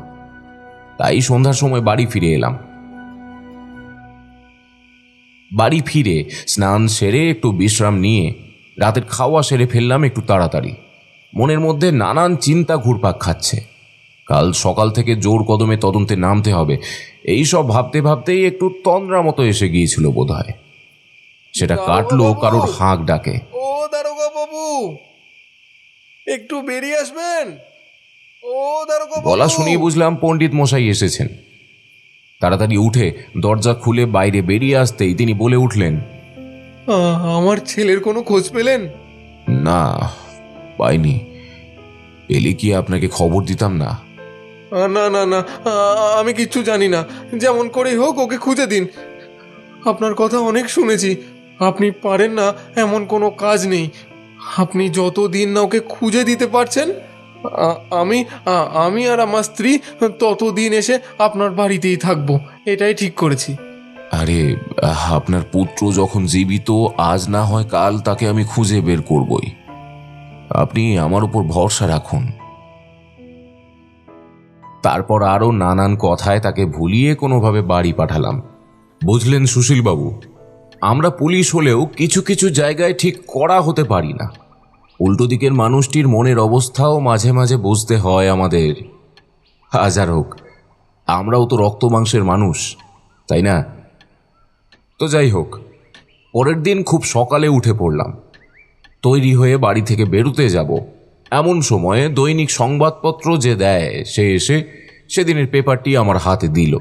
তাই সন্ধ্যার সময় বাড়ি ফিরে এলাম। বাড়ি ফিরে স্নান সেরে একটু বিশ্রাম নিয়ে রাতের খাওয়া সেরে ফেললাম একটু তাড়াতাড়ি। মনের মধ্যে নানান চিন্তা ঘুরপাক খাচ্ছে। কাল সকাল থেকে জোর কদমে তদন্তে নামতে হবে, এই সব ভাবতে ভাবতেই একটু তন্দ্রা মতো এসে গিয়েছিল বোধহয়। সেটা কাটলো কারোর হাঁক ডাকে। ও দারোগা বাবু, একটু বেরিয়ে আসবেন। ও দারোগা বাবু। গলা শুনেই বুঝলাম পণ্ডিত মশাই এসেছেন। তাড়াতাড়ি উঠে দরজা খুলে বাইরে বেরিয়ে আসতেই তিনি বলে উঠলেন, আমার ছেলের কোনো খোঁজ পেলেন? না, পাইনি। পেলে কি আপনাকে খবর দিতাম না? না না না, আমি কিচ্ছু জানি না। যেমন করেই হোক ওকে খুঁজে দিন। আপনার কথা অনেক শুনেছি। আপনি পারেন না এমন কোনো কাজ নেই। আপনি যতদিন না ওকে খুঁজে দিতে পারছেন আমি আর আমার স্ত্রী ততদিন এসে আপনার বাড়িতেই থাকবো, এটাই ঠিক করেছি। আরে, আপনার পুত্র যখন জীবিত, আজ না হয় কাল তাকে আমি খুঁজে বের করবই। আপনি আমার উপর ভরসা রাখুন। তারপর আরও নানান কথায় তাকে ভুলিয়ে কোনোভাবে বাড়ি পাঠালাম। বুঝলেন সুশীলবাবু, আমরা পুলিশ হলেও কিছু কিছু জায়গায় ঠিক কড়া হতে পারি না। উল্টো দিকের মানুষটির মনের অবস্থাও মাঝে মাঝে বুঝতে হয় আমাদের। হাজার হোক, আমরাও তো রক্ত মাংসের মানুষ, তাই না? তো যাই হোক, পরের দিন খুব সকালে উঠে পড়লাম। তৈরি হয়ে বাড়ি থেকে বেরোতে যাব এমন সময়ে দৈনিক সংবাদপত্র যে দেয় সে এসে সেদিনের পেপারটি আমার হাতে দিল।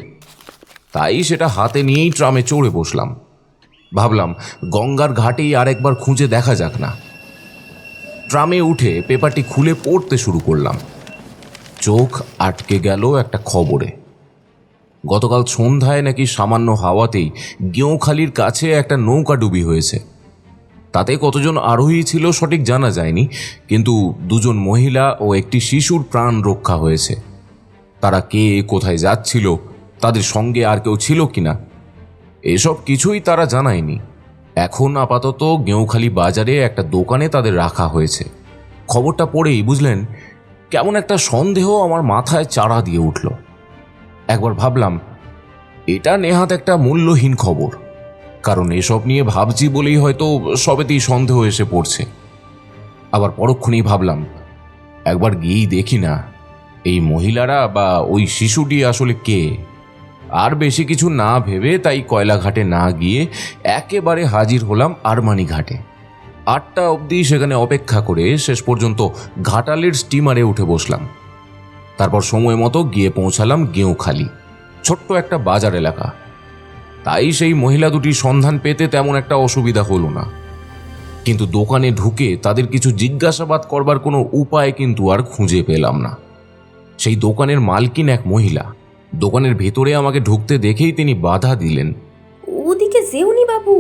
তাই সেটা হাতে নিয়েই ট্রামে চড়ে বসলাম। ভাবলাম গঙ্গার ঘাটেই আরেকবার খুঁজে দেখা যাক না। ট্রামে উঠে পেপারটি খুলে পড়তে শুরু করলাম। চোখ আটকে গেল একটা খবরে। গতকাল সন্ধ্যায় নাকি সামান্য হাওয়াতেই গেঁওখালির কাছে একটা নৌকা ডুবি হয়েছে। তাতে কতজন আরোহী ছিল সঠিক জানা যায়নি, কিন্তু 2জন মহিলা ও একটি শিশুর প্রাণ রক্ষা হয়েছে। তারা কে, কোথায় যাচ্ছিল, তাদের সঙ্গে আর কেউ ছিল কিনা, এসব কিছুই তারা জানায়নি। এখন আপাতত গেঁওখালি বাজারে একটা দোকানে তাদের রাখা হয়েছে। খবরটা পড়েই বুঝলেন কেমন একটা সন্দেহ আমার মাথায় চাড়া দিয়ে উঠল। একবার ভাবলাম এটা নেহাত একটা মূল্যহীন খবর, কারণ এসব নিয়ে ভাবছি বলেই হয়তো সবেতেই সন্দেহ এসে পড়ছে। আবার পরক্ষণেই ভাবলাম একবার গিয়েই দেখি না এই মহিলারা বা ওই শিশুটি আসলে কে। আর বেশি কিছু না ভেবে তাই কয়লাঘাটে না গিয়ে একেবারে হাজির হলাম আরমানি ঘাটে। 8টা অবধি সেখানে অপেক্ষা করে শেষ পর্যন্ত ঘাটালের স্টিমারে উঠে বসলাম। তারপর সময় মতো গিয়ে পৌঁছালাম গেঁওখালি, ছোট্ট একটা বাজার এলাকা। তাই সেই মহিলা দুটির সন্ধান পেতে তেমন একটা অসুবিধা হলো না। কিন্তু দোকানে ঢুকে তাদের কিছু জিজ্ঞাসাবাদ করবার কোনো উপায় কিন্তু আর খুঁজে পেলাম না। সেই দোকানের মালকিন এক মহিলা, দোকানের ভেতরে আমাকে ঢুকতে দেখেই তিনি বাধা দিলেন। ওদিকে যেওনি বাবু,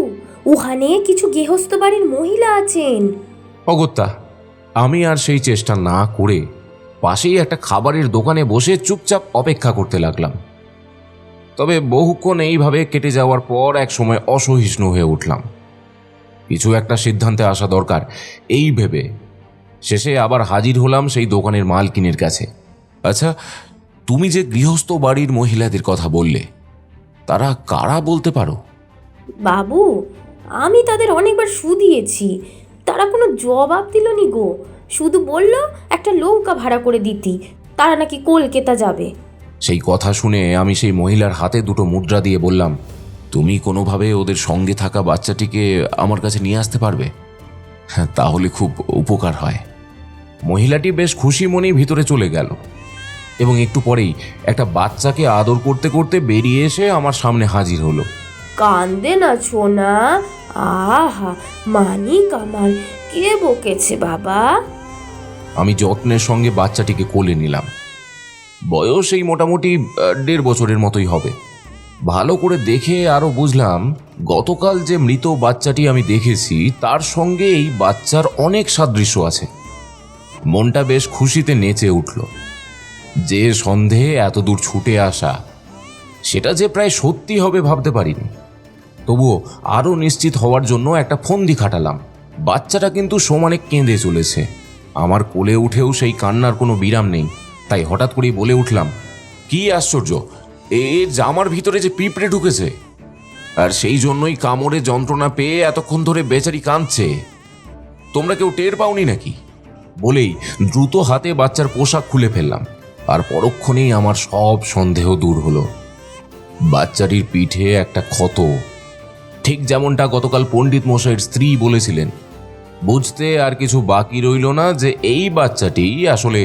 ওখানে কিছু গৃহস্থ বাড়ির মহিলা আছেন। অগত্যা আমি আর সেই চেষ্টা না করে পাশেই একটা খাবারের দোকানে বসে চুপচাপ অপেক্ষা করতে লাগলাম। তবে বহুক্ষণ এইভাবে কেটে যাওয়ার পর এক সময় অসহিষ্ণু হয়ে উঠলাম। কিছু একটা সিদ্ধান্তে আসা দরকার এই ভেবে শেষে আবার হাজির হলাম সেই দোকানের মালকিনের কাছে। আচ্ছা, তুমি যে গৃহস্থ বাড়ির মহিলাদের কথা বললে, তারা কারা বলতে পারো? বাবু, আমি তাদের অনেকবার শুধিয়েছি, তারা কোনো জবাব দিল নি গো। শুধু বলল একটা নৌকা ভাড়া করে দিতি, তারা নাকি কলকাতা যাবে। সেই কথা শুনে আমি সেই মহিলার হাতে দুটো মুদ্রা দিয়ে বললাম, তুমি কোনোভাবে ওদের সঙ্গে থাকা বাচ্চাটিকে আমার কাছে নিয়ে আসতে পারবে? হ্যাঁ, তাহলে খুব উপকার হয়। মহিলাটি বেশ খুশি মনেই ভিতরে চলে গেল এবং একটু পরেই একটা বাচ্চাকে আদর করতে করতে বেরিয়ে এসে আমার সামনে হাজির হলো। কান্দে না ছোনা, আহা মানিক আমার, কে বকেছে বাবা? আমি যত্নের সঙ্গে বাচ্চাটিকে কোলে নিলাম। বয়স এই মোটামুটি 1.5 বছরের মতোই হবে। ভালো করে দেখে আরও বুঝলাম, গতকাল যে মৃত বাচ্চাটি আমি দেখেছি তার সঙ্গে এই বাচ্চার অনেক সাদৃশ্য আছে। মনটা বেশ খুশিতে নেচে উঠল। যে সন্দেহে এত দূর ছুটে আসা, সেটা যে প্রায় সত্যি হবে ভাবতে পারিনি। তবুও আরও নিশ্চিত হওয়ার জন্য একটা ফন্দি খাটালাম। বাচ্চাটা কিন্তু সমানে কেঁদে চলেছে। আমার কোলে উঠেও সেই কান্নার কোনো বিরাম নেই। তাই হঠাৎ করেই বলে উঠলাম, কি আশ্চর্য, এর জামার ভিতরে যে পিঁপড়ে ঢুকেছে, আর সেই জন্যই কামড়ে যন্ত্রণা পেয়ে এতক্ষণ ধরে বেচারি কাঁদছে। তোমরা কেউ টের পাওনি নাকি? বলেই দ্রুত হাতে বাচ্চার পোশাক খুলে ফেললাম, আর পরক্ষণেই আমার সব সন্দেহ দূর হলো। বাচ্চাটির পিঠে একটা ক্ষত, ঠিক যেমনটা গতকাল পণ্ডিত মশাইয়ের স্ত্রী বলেছিলেন। বুঝতে আর কিছু বাকি রইল না যে এই বাচ্চাটি আসলে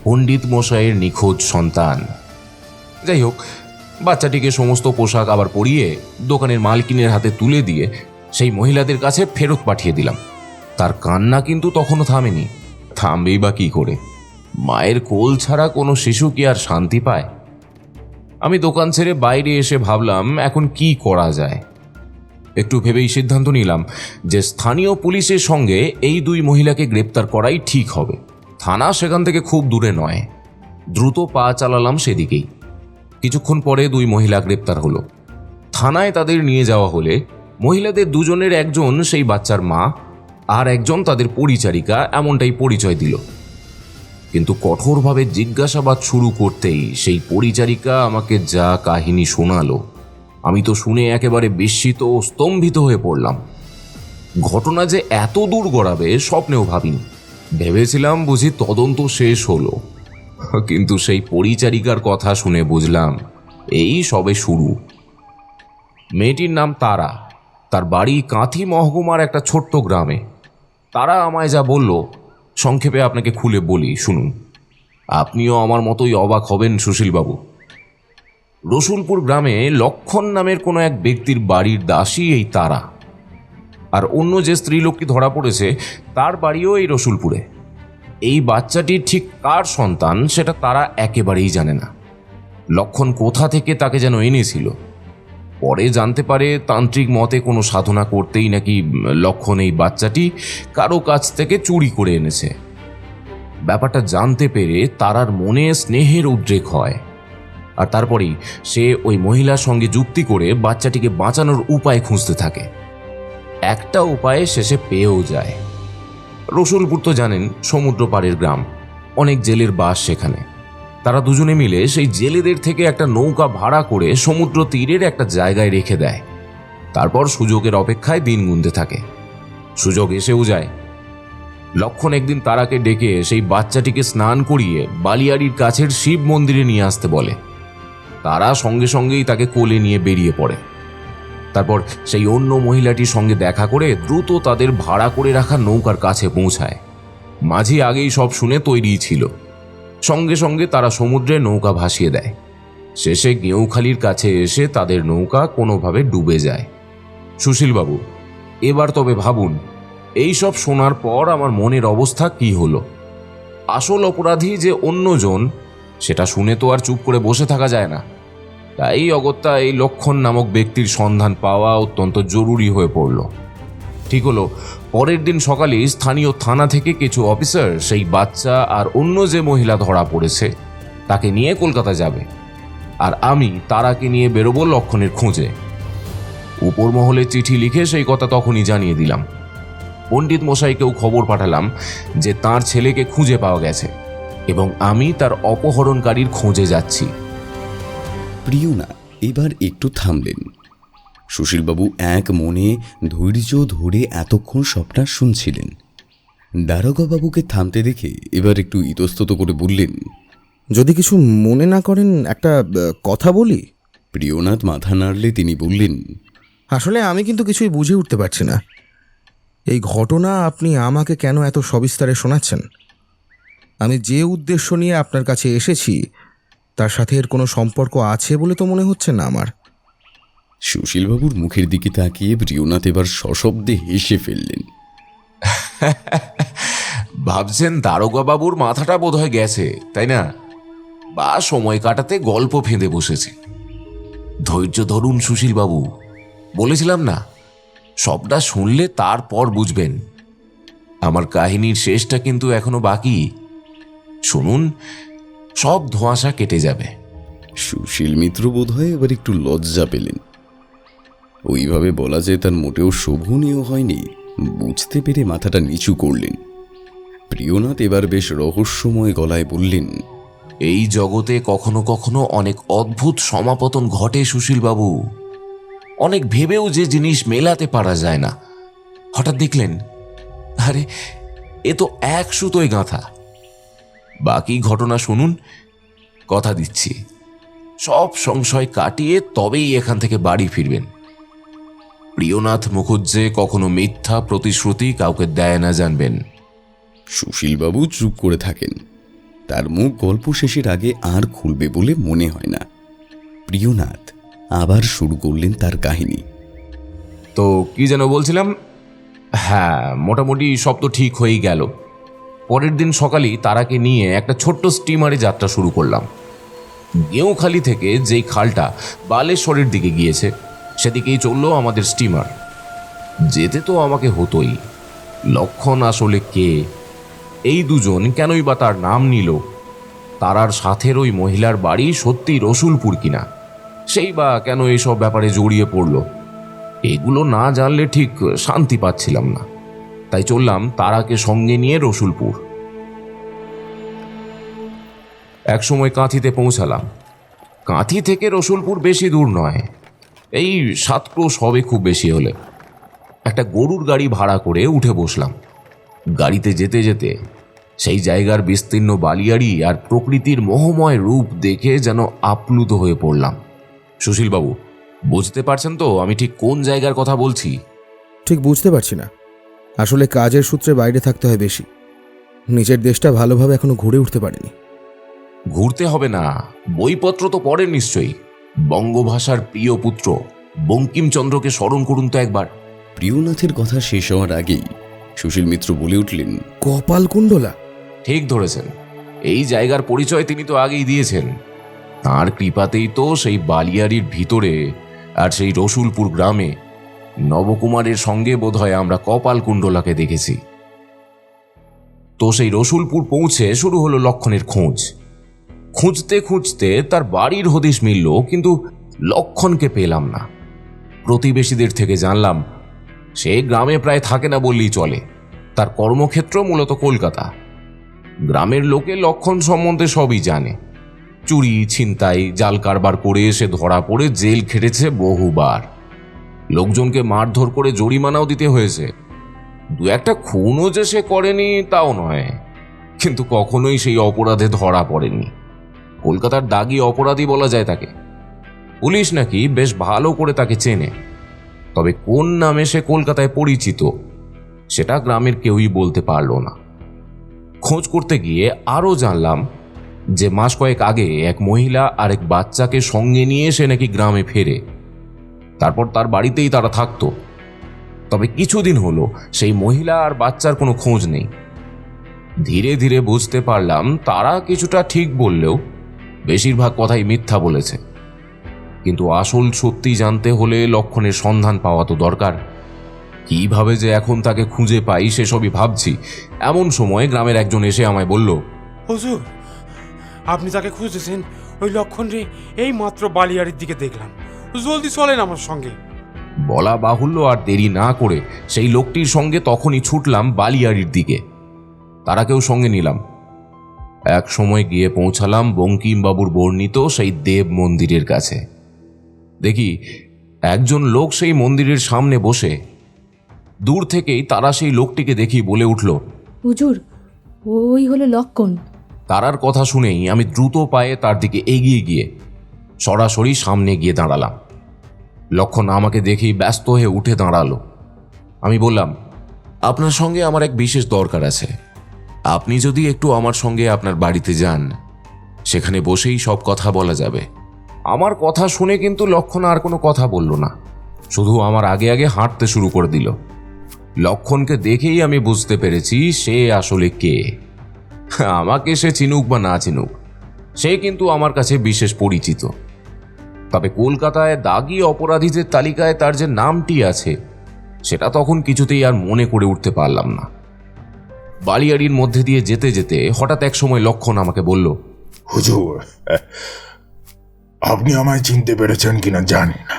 পণ্ডিত মশাইয়ের নিখোঁজ সন্তান। যাই হোক, বাচ্চাটিকে সমস্ত পোশাক আবার পরিয়ে দোকানের মালকিনের হাতে তুলে দিয়ে সেই মহিলাদের কাছে ফেরত পাঠিয়ে দিলাম। তার কান্না কিন্তু তখনও থামেনি। থামবেই বা কী করে? মায়ের কোল ছাড়া কোনো শিশু কি আর শান্তি পায়? আমি দোকান ছেড়ে বাইরে এসে ভাবলাম এখন কি করা যায়। একটু ভেবেই সিদ্ধান্ত নিলাম যে স্থানীয় পুলিশের সঙ্গে এই 2 মহিলাকে গ্রেপ্তার করাই ঠিক হবে। থানা সেখান থেকে খুব দূরে নয়। দ্রুত পা চালালাম সেদিকেই। কিছুক্ষণ পরে 2 মহিলা গ্রেপ্তার হলো। থানায় তাদের নিয়ে যাওয়া হলে মহিলাদের দুজনের একজন সেই বাচ্চার মা, আর একজন তাদের পরিচারিকা, এমনটাই পরিচয় দিল। কিন্তু কঠোরভাবে জিজ্ঞাসাবাদ শুরু করতেই সেই পরিচারিকা আমাকে যা কাহিনী শোনালো, আমি তো শুনে একেবারে বিস্মিত ও স্তম্ভিত হয়ে পড়লাম। ঘটনা যে এত দূর গড়াবে স্বপ্নেও ভাবিনি। ভেবেছিলাম বুঝি তদন্ত শেষ হলো, কিন্তু সেই পরিচারিকার কথা শুনে বুঝলাম এই সবে শুরু। মেয়েটির নাম তারা, তার বাড়ি কাঁথি মহকুমার একটা ছোট্ট গ্রামে। তারা আমায় যা বলল সংক্ষেপে আপনাকে খুলে বলি, শুনুন। আপনিও আমার মতোই অবাক হবেন সুশীলবাবু। রসুলপুর গ্রামে লক্ষণ নামের কোনো এক ব্যক্তির বাড়ির দাসী এই তারা, আর অন্য যে স্ত্রীলোকটি ধরা পড়েছে তার বাড়িও এই রসুলপুরে। এই বাচ্চাটি ঠিক কার সন্তান সেটা তারা একেবারেই জানে না। লক্ষণ কোথা থেকে তাকে যেন এনেছিল। পরে জানতে পারে তান্ত্রিক মতে কোনো সাধনা করতেই নাকি লক্ষণ এই বাচ্চাটি কারো কাছ থেকে চুরি করে এনেছে। ব্যাপারটা জানতে পেরে তারার মনে স্নেহের উদ্রেক হয়, আর তারপরেই সে ওই মহিলার সঙ্গে যুক্তি করে বাচ্চাটিকে বাঁচানোর উপায় খুঁজতে থাকে। একটা উপায়ে শেষে পেয়েও যায়। রসুলপুর তো জানেন সমুদ্র পাড়ের গ্রাম, অনেক জেলের বাস সেখানে। তারা দুজনে মিলে সেই জেলেদের থেকে একটা নৌকা ভাড়া করে সমুদ্র তীরের একটা জায়গায় রেখে দেয়। তারপর সুযোগের অপেক্ষায় দিন গুনতে থাকে। সুযোগ এসেও যায়। লক্ষণ একদিন তারাকে ডেকে সেই বাচ্চাটিকে স্নান করিয়ে বালিয়াড়ির কাছের শিব মন্দিরে নিয়ে আসতে বলে। তারা সঙ্গে সঙ্গেই তাকে কোলে নিয়ে বেরিয়ে পড়ে। তারপর সেই অন্য মহিলাটির সঙ্গে দেখা করে দ্রুত তাদের ভাড়া করে রাখা নৌকার কাছে পৌঁছায়। মাঝি আগেই সব শুনে তৈরি ছিল। সঙ্গে সঙ্গে তারা সমুদ্রে নৌকা ভাসিয়ে দেয়। শেষে গেঁউখালির কাছে এসে তাদের নৌকা কোনোভাবে ডুবে যায়। সুশীলবাবু, এবার তবে ভাবুন, এই সব শোনার পর আমার মনের অবস্থা কি হলো। আসল অপরাধী যে অন্যজন, সেটা শুনে তো আর চুপ করে বসে থাকা যায় না। তাই অগত্যা এই লক্ষণ নামক ব্যক্তির সন্ধান পাওয়া অত্যন্ত জরুরি হয়ে পড়ল। ঠিক হলো, পরের দিন সকালে স্থানীয় থানা থেকে কিছু অফিসার সেই বাচ্চা আর অন্য যে মহিলা ধরা পড়েছে তাকে নিয়ে কলকাতা যাবে, আর আমি তারাকে নিয়ে বেরোবো লক্ষণের খোঁজে। উপর মহলে চিঠি লিখে সেই কথা তখনই জানিয়ে দিলাম। পণ্ডিত মশাইকেও খবর পাঠালাম যে তার ছেলেকে খুঁজে পাওয়া গেছে এবং আমি তার অপহরণকারীর খোঁজে যাচ্ছি। প্রিয়নাথ এবার একটু থামলেন। সুশীলবাবু এক মনে ধৈর্য ধরে এতক্ষণ সবটা শুনছিলেন। দারোগাবাবুকে থামতে দেখে এবার একটু ইতস্তত করে বললেন, যদি কিছু মনে না করেন একটা কথা বলি। প্রিয়নাথ মাথা নাড়লে তিনি বললেন, আসলে আমি কিন্তু কিছুই বুঝে উঠতে পারছি না, এই ঘটনা আপনি আমাকে কেন এত সবিস্তারে শোনাচ্ছেন। আমি যে উদ্দেশ্য নিয়ে আপনার কাছে এসেছি তার সাথে এর কোনো সম্পর্ক আছে বলে তো মনে হচ্ছে না আমার। সুশীলবাবুর মুখের দিকে তাকিয়ে প্রিয়নাথ এবার সশব্দে হেসে ফেললেন। ভাবছেন দারোগাবাবুর মাথাটা বোধহয় গেছে, তাই না? বা সময় কাটাতে গল্প ফেঁদে বসেছে। ধৈর্য ধরুন সুশীলবাবু, বলেছিলাম না, সবটা শুনলে তারপর বুঝবেন। আমার কাহিনীর শেষটা কিন্তু এখনো বাকি। শুনুন, সব ধোঁয়াশা কেটে যাবে। সুশীল মিত্র বোধহয় এবার একটু লজ্জা পেলেন। ওইভাবে বলা যায় তার মোটেও শোভনীয় হয়নি বুঝতে পেরে মাথাটা নিচু করলেন। প্রিয়নাথ এবার বেশ রহস্যময় গলায় বললেন, এই জগতে কখনো কখনো অনেক অদ্ভুত সমাপতন ঘটে সুশীলবাবু। অনেক ভেবেও যে জিনিস মেলাতে পারা যায় না, হঠাৎ দেখলেন আরে এ তো এক সুতোয় গাঁথা। বাকি ঘটনা শুনুন, কথা দিচ্ছি সব সংশয় কাটিয়ে তবেই এখান থেকে বাড়ি ফিরবেন। প্রিয়নাথ মুখুজ্জে কখনো মিথ্যা প্রতিশ্রুতি কাউকে দেয় না, জানবেন। সুশীলবাবু চুপ করে থাকেন। তার মুখ গল্প শেষের আগে আর খুলবে বলে মনে হয় না। প্রিয়নাথ আবার শুরু করলেন তার কাহিনী। তো কি যেন বলছিলাম, হ্যাঁ, মোটামুটি সব তো ঠিক হয়েই গেল। পরের দিন সকালেই তারাকে নিয়ে একটা ছোট্ট স্টিমারে যাত্রা শুরু করলাম। গেঁউখালি থেকে যেই খালটা বালেশ্বরের দিকে গিয়েছে সেদিকেই চলল আমাদের স্টিমার। যেতে তো আমাকে হতোই। লক্ষণ আসলে কে, এই দুজন কেনই বা তার নাম নিল, তারার সাথের ওই মহিলার বাড়ি সত্যি রসুলপুর কিনা, সেই বা কেন এইসব ব্যাপারে জড়িয়ে পড়ল, এগুলো না জানলে ঠিক শান্তি পাচ্ছিলাম না। তাই চললাম তারাকে সঙ্গে নিয়ে রসুলপুর। একসময় কাঁথিতে পৌঁছালাম। কাঁথি থেকে রসুলপুর বেশি দূর নয়, এই 7 ক্রোশ হবে খুব বেশি হলে। একটা গরুর গাড়ি ভাড়া করে উঠে বসলাম। গাড়িতে যেতে যেতে সেই জায়গার বিস্তীর্ণ বালিয়াড়ি আর প্রকৃতির মোহময় রূপ দেখে যেন আপ্লুত হয়ে পড়লাম। সুশীলবাবু, বুঝতে পারছেন তো আমি ঠিক কোন জায়গার কথা বলছি? ঠিক বুঝতে পারছি না, আসলে কাজের সূত্রে বাইরে থাকতে হয় বেশি, নিজের দেশটা ভালোভাবে এখনো ঘুরে উঠতে পারিনি। ঘুরতে হবে না, বইপত্র তো পড়েন নিশ্চয়ই। বঙ্গভাষার প্রিয় পুত্র বঙ্কিমচন্দ্রকে স্মরণ করুন তো একবার। প্রিয়নাথের কথা শেষ হওয়ার আগেই সুশীল মিত্র বলে উঠলেন, কপালকুণ্ডলা। ঠিক ধরেছেন, এই জায়গার পরিচয় তিনি তো আগেই দিয়েছেন। তাঁর কৃপাতেই তো সেই বালিয়াড়ির ভিতরে আর সেই রসুলপুর গ্রামে নবকুমারের সঙ্গে বোধহয় আমরা কপালকুণ্ডলাকে দেখেছি। তো সেই রসুলপুর পৌঁছে শুরু হলো লক্ষণের খোঁজ। খুঁজতে খুঁজতে তার বাড়ির হদিশ মিলল, কিন্তু লক্ষণকে পেলাম না। প্রতিবেশীদের থেকে জানলাম সে গ্রামে প্রায় থাকে না বললেই চলে, তার কর্মক্ষেত্র মূলত কলকাতা। গ্রামের লোকে লক্ষণ সম্বন্ধে সবই জানে। চুরি, ছিনতাই, জাল কারবার করে সে ধরা পড়ে জেল খেটেছে বহুবার। লোকজনকে মারধর করে জরিমানাও দিতে হয়েছে। 2-1টা খুনও যে সে করেনি তাও নয়, কিন্তু কখনোই সেই অপরাধে ধরা পড়েনি। কলকাতার দাগি অপরাধী বলা যায় তাকে। পুলিশ নাকি বেশ ভালো করে তাকে চেনে, তবে কোন নামে সে কলকাতায় পরিচিত সেটা গ্রামের কেউই বলতে পারল না। খোঁজ করতে গিয়ে আরও জানলাম যে মাস কয়েক আগে এক মহিলা আর এক বাচ্চাকে সঙ্গে নিয়ে সে নাকি গ্রামে ফেরে, তারপর তার বাড়িতেই তারা থাকতো। তবে কিছুদিন হলো সেই মহিলা আর বাচ্চার কোনো খোঁজ নেই। ধীরে ধীরে বুঝতে পারলাম তারা কিছুটা ঠিক বললেও বেশিরভাগ কথাই মিথ্যা বলেছে। কিন্তু আসল সত্যি জানতে হলে লক্ষণের সন্ধান পাওয়া তো দরকার। কিভাবে যে এখন তাকে খুঁজে পাই সেসবই ভাবছি। এমন সময় গ্রামের একজন এসে আমায় বলল, হুজুর, আপনি তাকে খুঁজেছেন? ওই লক্ষণ রে এই মাত্র বালিয়াড়ির দিকে দেখলাম, জলদি চলেন আমার সঙ্গে। বলা বাহুল্য, আর দেরি না করে সেই লোকটির সঙ্গে তখনই ছুটলাম বালিয়াড়ির দিকে। তারাকেও সঙ্গে নিলাম। এক সময় গিয়ে পৌঁছালাম বঙ্কিমবাবুর বর্ণিত সেই দেব মন্দিরের কাছে। দেখি একজন লোক সেই মন্দিরের সামনে বসে। দূর থেকেই তারা সেই লোকটিকে দেখি বলে উঠল, হুজুর, ওই হলো লক্ষণ। তারার কথা শুনেই আমি দ্রুত পায়ে তার দিকে এগিয়ে গিয়ে সরাসরি সামনে গিয়ে দাঁড়ালাম। লক্ষণ আমাকে দেখেই ব্যস্ত হয়ে উঠে দাঁড়ালো। আমি বললাম, আপনার সঙ্গে আমার এক বিশেষ দরকার আছে। আপনি যদি একটু আমার সঙ্গে আপনার বাড়িতে যান, সেখানে বসেই সব কথা বলা যাবে। আমার কথা শুনে কিন্তু লক্ষণ আর কোনো কথা বলল না, শুধু আমার আগে আগে হাঁটতে শুরু করে দিল। লক্ষণকে দেখেই আমি বুঝতে পেরেছি সে আসলে কে। আমাকে সে চিনুক বা না চিনুক, সে কিন্তু আমার কাছে বিশেষ পরিচিত। তবে কলকাতায় দাগি অপরাধীদের তালিকায় তার যে নামটি আছে সেটা তখন কিছুতেই আর মনে করে উঠতে পারলাম না। বালিয়াড়ির মধ্যে দিয়ে যেতে যেতে হঠাৎ এক সময় লক্ষণ আমাকে বলল, হুজুর, আপনি আমায় চিনতে পেরেছেন কিনা জানি না,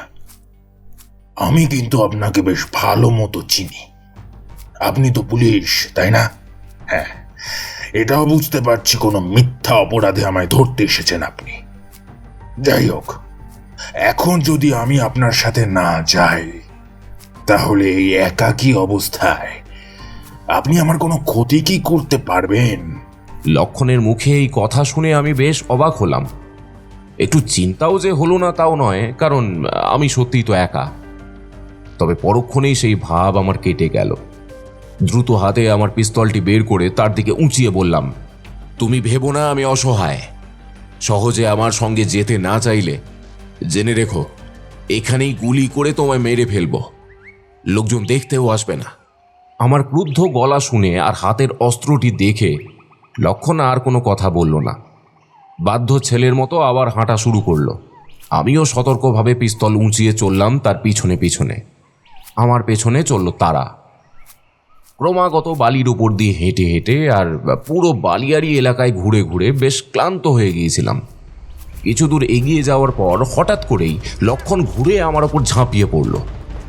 আমি কিন্তু আপনাকে বেশ ভালো মতো চিনি। আপনি তো পুলিশ, তাই না? হ্যাঁ, এটাও বুঝতে পারছি কোনো মিথ্যা অপরাধে আমায় ধরতে এসেছেন আপনি। যাই হোক, এখন যদি আমি আপনার সাথে না যাই, তাহলে এই একাকী অবস্থায় আপনি আমার কোনো ক্ষতি কি করতে পারবেন? লক্ষণের মুখে এই কথা শুনে আমি বেশ অবাক হলাম। একটু চিন্তাও যে হলো না তাও নয়, কারণ আমি সত্যিই তো একা। তবে পরক্ষণেই সেই ভাব আমার কেটে গেল। দ্রুত হাতে আমার পিস্তলটি বের করে তার দিকে উঁচিয়ে বললাম, তুমি ভেবো না আমি অসহায়। সহজে আমার সঙ্গে যেতে না চাইলে জেনে রেখো, এখানেই গুলি করে তোমায় মেরে ফেলবো। লোকজন দেখতেও আসবে না। আমার ক্রুদ্ধ গলা শুনে আর হাতের অস্ত্রটি দেখে লক্ষণ আর কোনো কথা বলল না। বাধ্য ছেলের মতো আবার হাঁটা শুরু করলো। আমিও সতর্কভাবে পিস্তল উঁচিয়ে চললাম তার পিছনে পিছনে। আমার পেছনে চলল তারা। ক্রমাগত বালির উপর দিয়ে হেঁটে হেঁটে আর পুরো বালিয়াড়ি এলাকায় ঘুরে ঘুরে বেশ ক্লান্ত হয়ে গিয়েছিলাম। কিছু দূর এগিয়ে যাওয়ার পর হঠাৎ করেই লক্ষণ ঘুরে আমার ওপর ঝাঁপিয়ে পড়ল।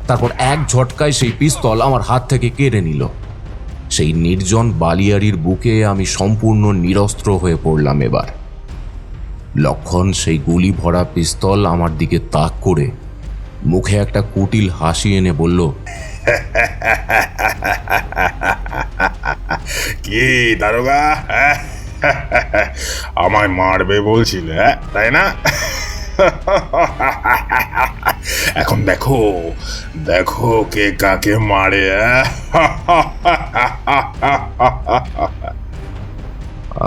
তারপর এক ঝটকায় সেই পিস্তল আমার হাত থেকে কেড়ে নিল। সেই নির্জন বালিয়াড়ির বুকে আমি সম্পূর্ণ নিরস্ত্র হয়ে পড়লাম। এবার লক্ষণ সেই গুলি ভরা পিস্তল আমার দিকে তাক করে মুখে একটা কুটিল হাসি এনে বলল, কি দারোগা, আমায় মারবে বলছিলে, তাই না? এখন দেখো দেখো কে কাকে মারে।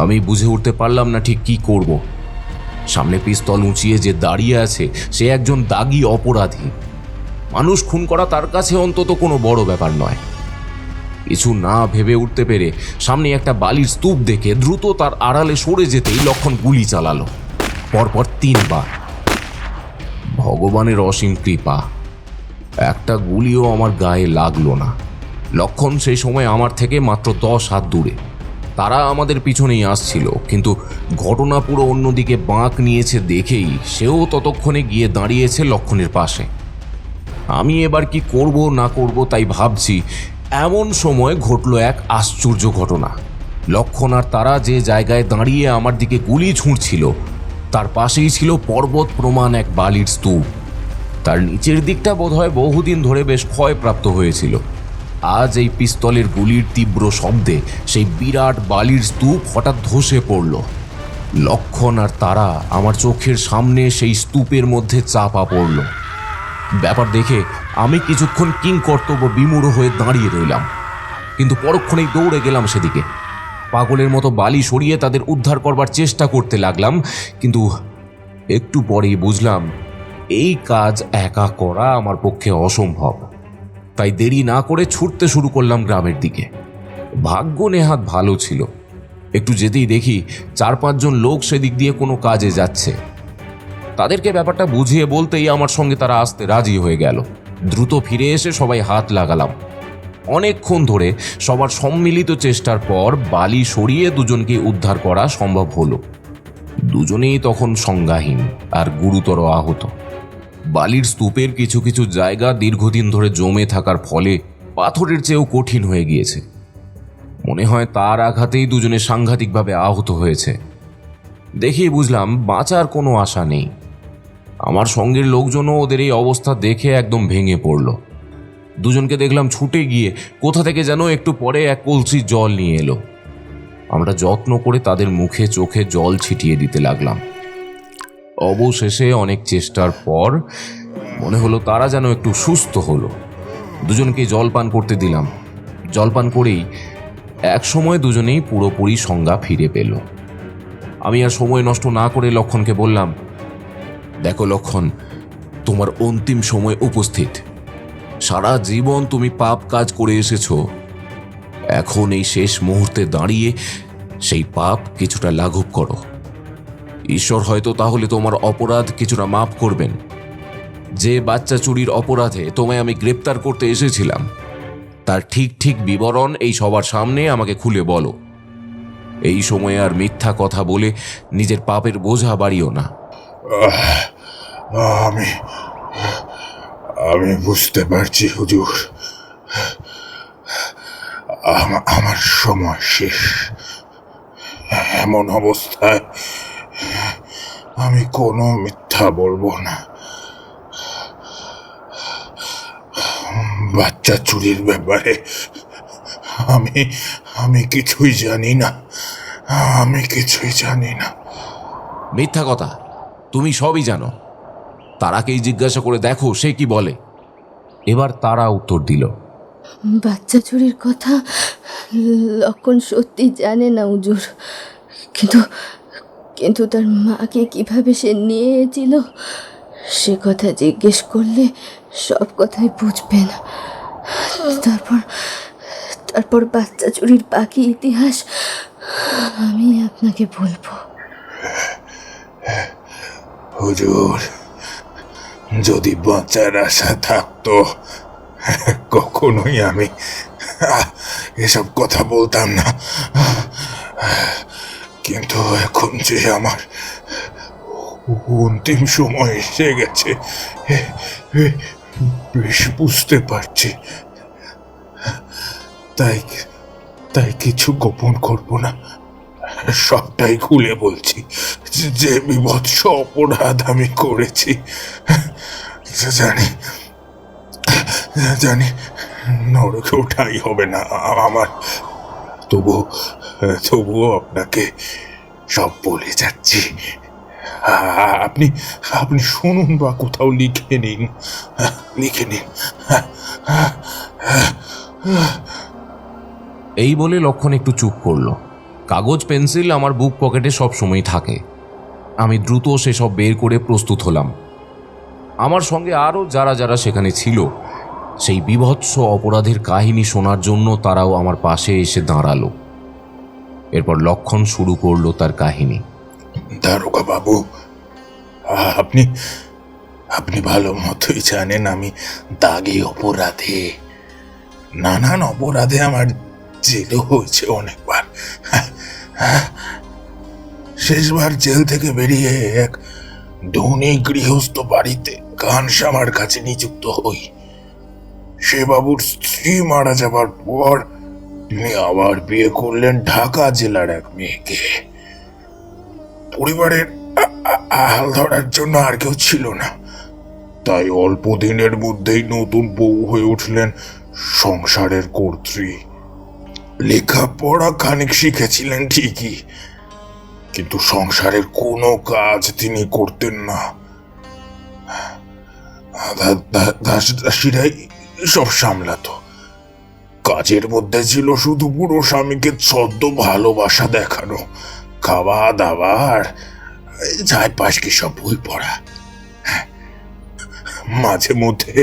আমি বুঝে উঠতে পারলাম না ঠিক কি করব। সামনে পিস্তল উঁচিয়ে যে দাঁড়িয়ে আছে সে একজন দাগী অপরাধী। মানুষ খুন করা তার কাছে অন্তত কোনো বড় ব্যাপার নয়। কিছু না ভেবে উঠতে পেরে সামনে একটা বালির স্তূপ দেখে দ্রুত তার আড়ালে সরে যেতেই লক্ষণ গুলি চালালো, পরপর 3 বার। ভগবানের অসীম কৃপা, একটা গুলিও আমার গায়ে লাগলো না। লক্ষণ সেই সময় আমার থেকে মাত্র 10 হাত দূরে। তারা আমাদের পিছনেই আসছিল, কিন্তু ঘটনা পুরো অন্যদিকে বাঁক নিয়েছে দেখেই সেও ততক্ষণে গিয়ে দাঁড়িয়েছে লক্ষণের পাশে। আমি এবার কি করব না করব তাই ভাবছি, এমন সময় ঘটল এক আশ্চর্য ঘটনা। লক্ষণ আর তারা যে জায়গায় দাঁড়িয়ে আমার দিকে গুলি ছুঁড়ছিল তার পাশেই ছিল পর্বত প্রমাণ এক বালির স্তূপ। তার নিচের দিকটা বোধহয় বহুদিন ধরে বেশ ক্ষয়প্রাপ্ত হয়েছিল। আজ এই পিস্তলের গুলির তীব্র শব্দে সেই বিরাট বালির স্তূপ হঠাৎ ধসে পড়ল। লক্ষণ আর তারা আমার চোখের সামনে সেই স্তূপের মধ্যে চাপা পড়ল। ব্যাপার দেখে আমি কিছুক্ষণ কিংকর্তব্য বিমূঢ় হয়ে দাঁড়িয়ে রইলাম, কিন্তু পরক্ষণেই দৌড়ে গেলাম সেদিকে। পাগলের মতো বালি সরিয়ে তাদের উদ্ধার করবার চেষ্টা করতে লাগলাম, কিন্তু একটু পরেই বুঝলাম এই কাজ একা করা আমার পক্ষে অসম্ভব। তাই দেরি না করে ছুটতে শুরু করলাম গ্রামের দিকে। ভাগ্য নেহাত ভালো ছিল, একটু যেতেই দেখি 4-5 জন লোক সেদিক দিয়ে কোনো কাজে যাচ্ছে। তাদেরকে ব্যাপারটা বুঝিয়ে বলতেই আমার সঙ্গে তারা আসতে রাজি হয়ে গেল। দ্রুত ফিরে এসে সবাই হাত লাগালাম। অনেকক্ষণ ধরে সবার সম্মিলিত চেষ্টার পর বালি সরিয়ে দুজনকে উদ্ধার করা সম্ভব হলো। দুজনেই তখন সংজ্ঞাহীন আর গুরুতর আহত। বালির স্তূপের কিছু কিছু জায়গা দীর্ঘদিন ধরে জমে থাকার ফলে পাথরের চেয়েও কঠিন হয়ে গিয়েছে। মনে হয় তার আঘাতেই দুজনে সাংঘাতিকভাবে আহত হয়েছে। দেখেই বুঝলাম বাঁচার কোনো আশা নেই। আমার সঙ্গের লোকজনও ওদের এই অবস্থা দেখে একদম ভেঙে পড়ল। দুজনকে দেখলাম ছুটে গিয়ে কোথা থেকে যেন একটু পরে এক কলসি জল নিয়ে এলো। আমরা যত্ন করে তাদের মুখে চোখে জল ছিটিয়ে দিতে লাগলাম। অবশেষে অনেক চেষ্টার পর মনে হলো তারা যেন একটু সুস্থ হলো। দুজনকে জলপান করতে দিলাম। জলপান করেই এক সময় দুজনেই পুরোপুরি সংজ্ঞা ফিরে পেল। আমি আর সময় নষ্ট না করে লক্ষণকে বললাম, দেখো লক্ষণ, তোমার অন্তিম সময় উপস্থিত। সারা জীবন তুমি পাপ কাজ করে এসেছো। এখন এই শেষ মুহূর্তে দাঁড়িয়ে সেই পাপ কিছুটা লাঘব করো। ঈশ্বর হয়তো তাহলে তোমার অপরাধ কিছুটা মাফ করবেন। যে বাচ্চা চুরির অপরাধে তোমায় আমি গ্রেপ্তার করতে এসেছিলাম তার ঠিক ঠিক বিবরণ এই সবার সামনে আমাকে খুলে বলো। এই সময়ে আর মিথ্যা কথা বলে নিজের পাপের বোঝা বাড়িও না। আমি বুঝতে পারছি হুজুর, আমার সময় শেষ। এমন অবস্থায় আমি কোনো মিথ্যা বলবো না। বাচ্চা চুরির ব্যাপারে আমি কিছুই জানি না। মিথ্যা কথা, তুমি সবই জানো। তারাকেই জিজ্ঞাসা করে দেখো সে কি বলে। এবার তারা উত্তর দিল, বাচ্চা চুরির কথা লক্ষণ সত্যি জানে না হুজুর, কিন্তু তার মাকে কিভাবে সে নিয়েছিল সে কথা জিজ্ঞেস করলে সব কথাই বুঝবেন। তারপর বাচ্চা চুরির বাকি ইতিহাস আমি আপনাকে বলবো। হুজুর, যদি বাঁচার আশা থাকতো কখনোই আমি এসব কথা বলতাম না। কিন্তু এখন যে আমার অন্তিম সময় এসে গেছে বেশ বুঝতে পারছি। তাই কিছু গোপন করব না, সবটাই খুলে বলছি। যে বিভৎস অপরাধ আমি করেছি জানি নরকে ওঠাই হবে না আমার। তবুও আপনাকে সব বলে যাচ্ছি। আপনি শুনুন বা কোথাও লিখে নিন। এই বলে লক্ষণ একটু চুপ করলো। কাগজ পেন্সিল আমার বুক পকেটে সব সময় থাকে। আমি দ্রুত সেসব বের করে প্রস্তুত হলাম। আমার সঙ্গে আরও যারা সেখানে ছিল সেই বিভৎস অপরাধের কাহিনী শোনার জন্য তারাও আমার পাশে এসে দাঁড়ালো। এরপর লক্ষণ শুরু করলো তার কাহিনী। দারোগা বাবু, আপনি ভালো মতোই জানেন আমি দাগি অপরাধে, নানান অপরাধে আমার জেলও হয়েছে অনেকবার। শেষবার জেল থেকে বেরিয়ে এক ধনী গৃহস্থ বাড়িতে ঘনশ্যামার কাছে নিযুক্ত হই। সে বাবুর স্ত্রী মারা যাবার পর তিনি আবার বিয়ে করলেন ঢাকা জেলার এক মেয়েকে। পরিবারের হাল ধরার জন্য আর কেউ ছিল না, তাই অল্প দিনের মধ্যেই নতুন বউ হয়ে উঠলেন সংসারের কর্ত্রী। লেখাপড়া খানিক শিখেছিলেন ঠিকই, কিন্তু সংসারের কোনো কাজ তিনি করতেন না। দাসীরাই সব সামলাতো। কাজের মধ্যে ছিল শুধু বুড়ো স্বামীকে ছদ্ম ভালোবাসা দেখানো, খাওয়া দাওয়ার চারপাশ কি সব বই পড়া। মাঝে মধ্যে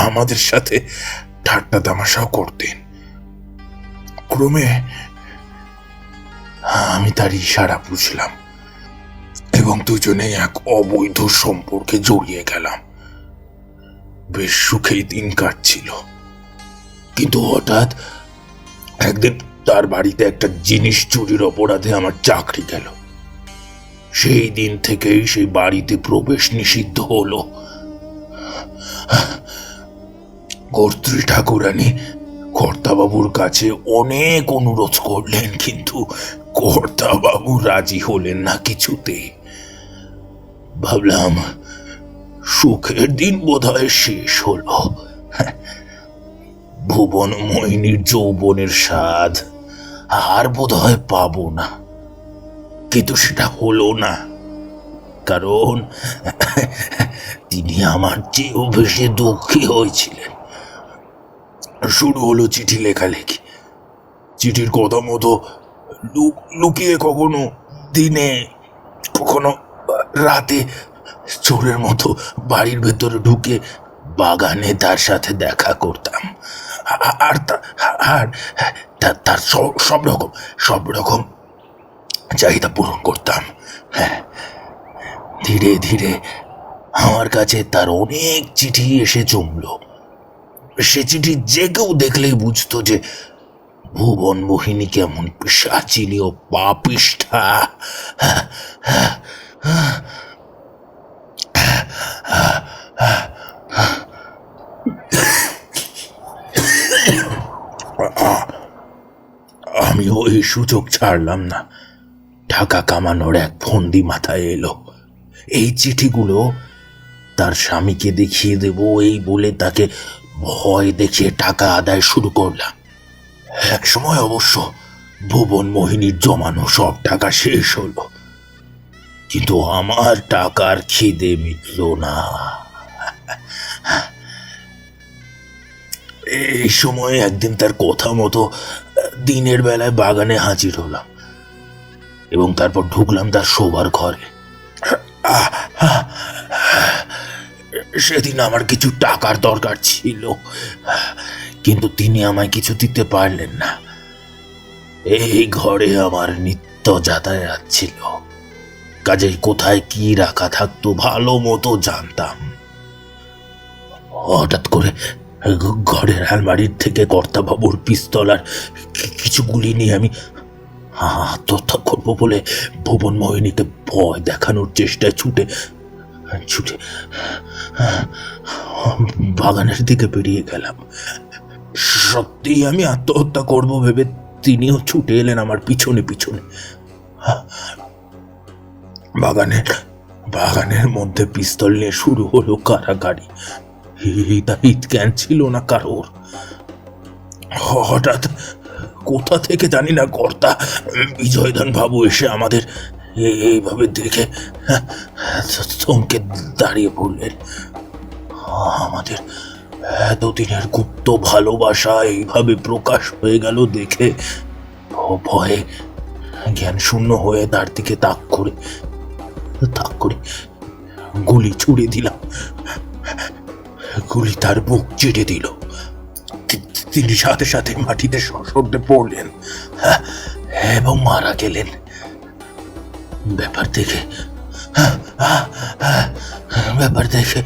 আমাদের সাথে ঠাট্টা তামাশাও করতেন। ক্রমে আমি তার ইশারা বুঝলাম এবং দুজনেই এক অবৈধ সম্পর্কে জড়িয়ে গেলাম। বেশ সুখেই দিন কাটছিল, কিন্তু হঠাৎ একদিন তার বাড়িতে একটা জিনিস চুরির অপরাধে আমার চাকরি গেল। সেই দিন থেকেই সেই বাড়িতে প্রবেশ নিষিদ্ধ হলো। কর্ত্রী ঠাকুরানী কর্তাবাবুর কাছে অনেক অনুরোধ করলেন, কিন্তু কর্তাবাবু রাজি হলেন না কিছুতে। ভাবলাম সুখের দিন বোধহয় শেষ হলো। ভুবন মোহিনীর যৌবনের স্বাদ আর বোধহয় পাবো না, কিন্তু সেটা হলো না, কারণ তিনি আমার চেয়েও বেশি দুঃখী হয়েছিলেন। শুরু হলো চিঠি লেখালেখি। চিঠির কথা মতো লুকিয়ে কখনো দিনে কখনো রাতে চোরের মতো বাড়ির ভেতরে ঢুকে বাগানে তার সাথে দেখা করতাম, আর তার সব রকম চাহিদা পূরণ করতাম। হ্যাঁ, ধীরে ধীরে আমার কাছে তার অনেক চিঠি এসে জমল। সে চিঠি যে কেউ দেখলেই বুঝতো যে ভুবন মোহিনী কেমন পিশাচিনী ও পাপিষ্ঠা। আমিও এই সুযোগ ছাড়লাম না। টাকা কামানোর এক ফন্দি মাথায় এলো। এই চিঠিগুলো তার স্বামীকে দেখিয়ে দেব এই বলে তাকে ভয় দেখিয়ে টাকা আদায় শুরু করলাম। এক সময় অবশ্য ভুবন মোহিনীর জমানো সব টাকা শেষ হলো, কিন্তু আমার টাকার খিদে মিটল না। এই সময় একদিন তার কথা মতো দিনের বেলায় বাগানে হাজির হলাম এবং তারপর ঢুকলাম তার শোবার ঘরে। সেদিন আমার কিছু টাকার দরকার ছিল, কিন্তু তিনি আমায় কিছু দিতে পারলেন না। এই ঘরে আমার নিত্য যাতায়াত ছিল, কাজেই কোথায় কি রাখা থাকতো ভালো মতো জানতাম। হঠাৎ করে ঘরের আলমারির থেকে কর্তাবাবুর পিস্তল আর কিছু গুলি নিয়ে আমি আত্মহত্যা করবো বলে ভুবন মোহিনীকে ভয় দেখানোর চেষ্টায় ছুটে বাগানের দিকে বেরিয়ে গেলাম। সত্যিই আমি আত্মহত্যা করব ভেবে তিনিও ছুটে এলেন আমার পিছনে পিছনে। বাগানের মধ্যে পিস্তল নিয়ে শুরু হলো কারাকারি। হিত জ্ঞান ছিল না কারোর। হঠাৎ কোথা থেকে জানি না কর্তা বিজয়ধন বাবু এসে আমাদের এইভাবে দেখে থমকে দাঁড়িয়ে পড়লেন। আমাদের এতদিনের গুপ্ত ভালোবাসা এইভাবে প্রকাশ হয়ে গেল দেখে ভয়ে জ্ঞান শূন্য হয়ে তার দিকে তাক করে গুলি ছুড়ে দিলাম। গুলি তার বুক চিড়ে দিল। তিনি সাথে সাথে মাটিতে সশব্দে পড়লেন এবং মারা গেলেন। ব্যাপার দেখে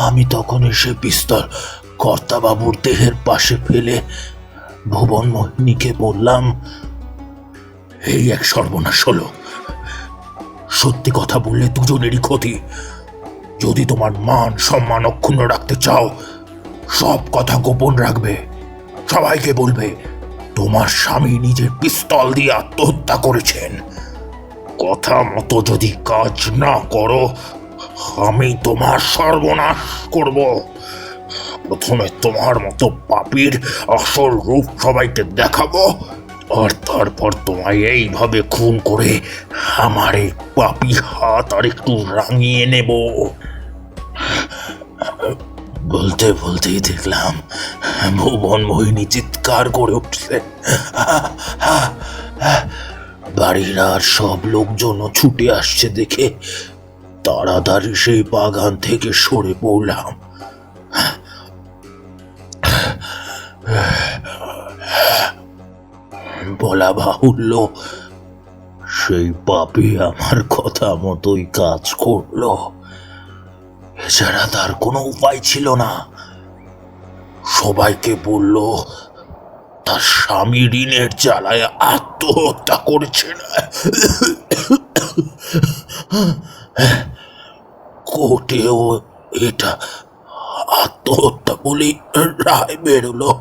আমি তখন এসে পিস্তল কর্তাবাবুর দেহের পাশে ফেলে ভুবন মোহিনীকে বললাম, এই এক সর্বনাশ হলো। সত্যি কথা বললে দুজনেরই ক্ষতি। যদি তোমার মান সম্মান অক্ষুণ্ণ রাখতে চাও, সব কথা গোপন রাখবে। সবাইকে বলবে তোমার স্বামী নিজের পিস্তল দিয়ে আত্মহত্যা করেছেন। কথা মতো যদি কাজ না করো, আমি তোমার সর্বনাশ করব। প্রথমে তোমার মতো পাপীর আসল রূপ সবাইকে দেখাবো, আর তারপর তোমায় এইভাবে খুন করে আমার এই পাপী হাত আর একটু রাঙিয়ে নেব। বলতে বলতেই দেখলাম ভুবন মোহিনী চিৎকার করে উঠছে। বাড়ির আর সব লোকজনও ছুটে আসছে দেখে তাড়াতাড়ি সেই বাগান থেকে সরে পড়লাম। বলা বাহুল্য, সেই পাপী আমার কথা মতোই কাজ করলো। এছাড়া তার কোনো উপায় ছিল না। সবাইকে বলল তার স্বামী ঋণের জ্বালায় আত্মহত্যা করেছে। কোর্টেও এটা আত্মহত্যা বলেই রায় বেরোলো।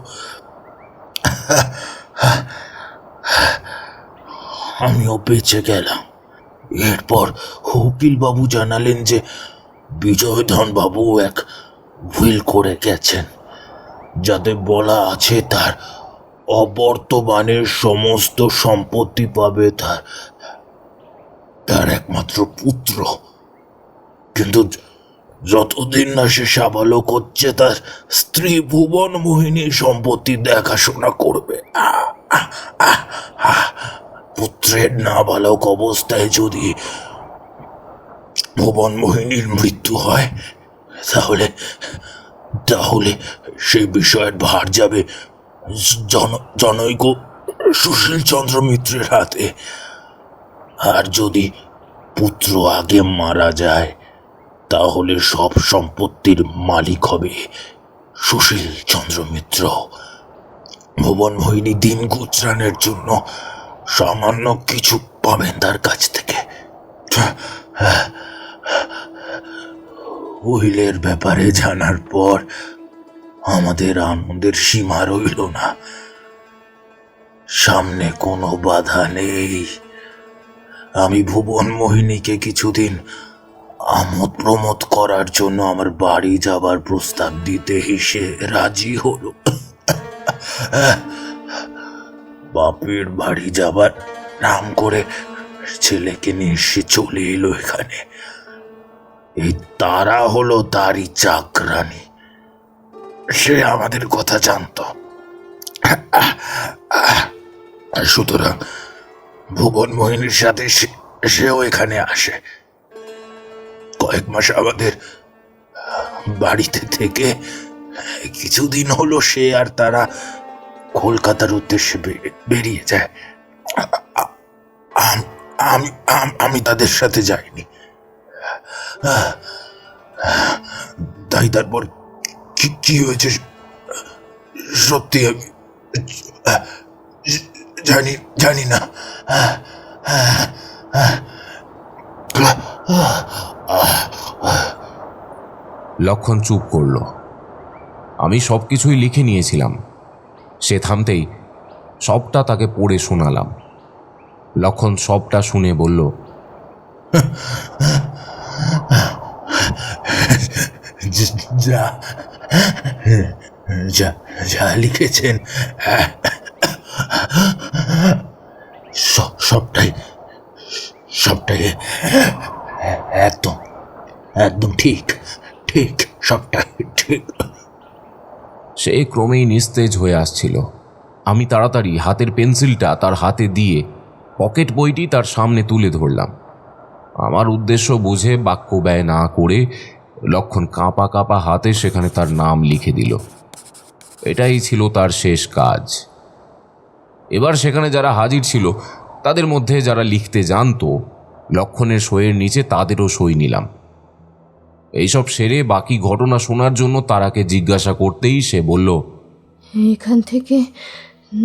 আমিও বেঁচে গেলাম। এরপর উকিল বাবু জানালেন যে বিজয়ধন বাবু এক উইল করে গেছেন, যাতে বলা আছে তার অবর্তমানের সমস্ত সম্পত্তি পাবে তার একমাত্র পুত্র। কিন্তু যতদিন না সে সাবালক হচ্ছে, তার স্ত্রী ভুবন মোহিনীর সম্পত্তি দেখাশোনা করবে। পুত্রের নাবালক অবস্থায় যদি ভুবন মোহিনীর মৃত্যু হয়, তাহলে সেই বিষয়ের ভার যাবে জনৈক সুশীল চন্দ্র মিত্রের হাতে। আর যদি পুত্র আগে মারা যায়, তাহলে সব সম্পত্তির মালিক হবে সুশীল চন্দ্র মিত্র। ভুবন মোহিনী দিন গুজরানের জন্য সামান্য কিছু পাবেন তার কাছ থেকে। উইলের ব্যাপারে জানার পর আমাদের আনন্দের সীমা রইল না। সামনে কোনো বাধা নেই। আমি ভুবন মোহিনীকে কিছুদিন আমোদ প্রমোদ করার জন্য আমার বাড়ি যাবার প্রস্তাব দিতে সে রাজি হলো। বাপের বাড়ি যাবার নাম করে ছেলেকে নিয়ে সে চলে এলো এখানে। এই তারা হলো তারই চাকরানি। সে আমাদের কথা জানতো। সুতরাং ভুবন মোহিনীর সাথে সেও এখানে আসে। কয়েক মাস আমাদের বাড়িতে থেকে কিছুদিন হলো সে আর তারা কলকাতার উদ্দেশ্যে বেরিয়ে যায়। আমি তাদের সাথে যাইনি। তাই তারপর কি হয়েছে সত্যি আমি জানি না। লক্ষণ চুপ করল। আমি সবকিছুই লিখে নিয়েছিলাম। সে থামতেই সবটা তাকে পড়ে শোনালাম। লক্ষণ সবটা শুনে বলল, যা লিখেছেন সবটাই একদম ঠিক সবটাই ঠিক। সে ক্রমেই নিস্তেজ হয়ে আসছিল। আমি তাড়াতাড়ি হাতের পেন্সিলটা তার হাতে দিয়ে পকেট বইটি তার সামনে তুলে ধরলাম। আমার উদ্দেশ্য বুঝে বাক্য ব্যয় না করে লক্ষণ কাঁপা কাঁপা হাতে সেখানে তার নাম লিখে দিল। এটাই ছিল তার শেষ কাজ। এবার সেখানে যারা হাজির ছিল তাদের মধ্যে যারা লিখতে জানতো, লক্ষণের সইয়ের নিচে তাদেরও সই নিলাম। এইসব সেরে বাকি ঘটনা শোনার জন্য তারাকে জিজ্ঞাসা করতেই সে বলল, এখান থেকে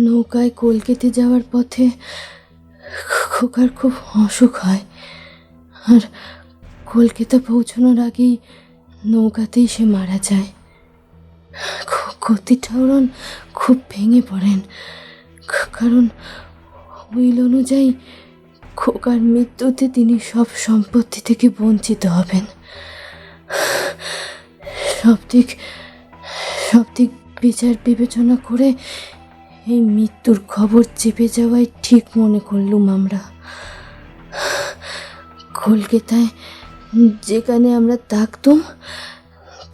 নৌকায় কলকাতা যাওয়ার পথে খোকার খুব অসুখ হয়, আর কলকাতা পৌঁছানোর আগেই নৌকাতেই সে মারা যায়। কতি ঠাউরন খুব ভেঙে পড়েন, কারণ উইল অনুযায়ী খোকার মৃত্যুতে তিনি সব সম্পত্তি থেকে বঞ্চিত হবেন। সব দিক বিচার বিবেচনা করে এই মৃত্যুর খবর চেপে যাওয়াই ঠিক মনে করলুম আমরা। কলকাতায় যেখানে আমরা থাকতুম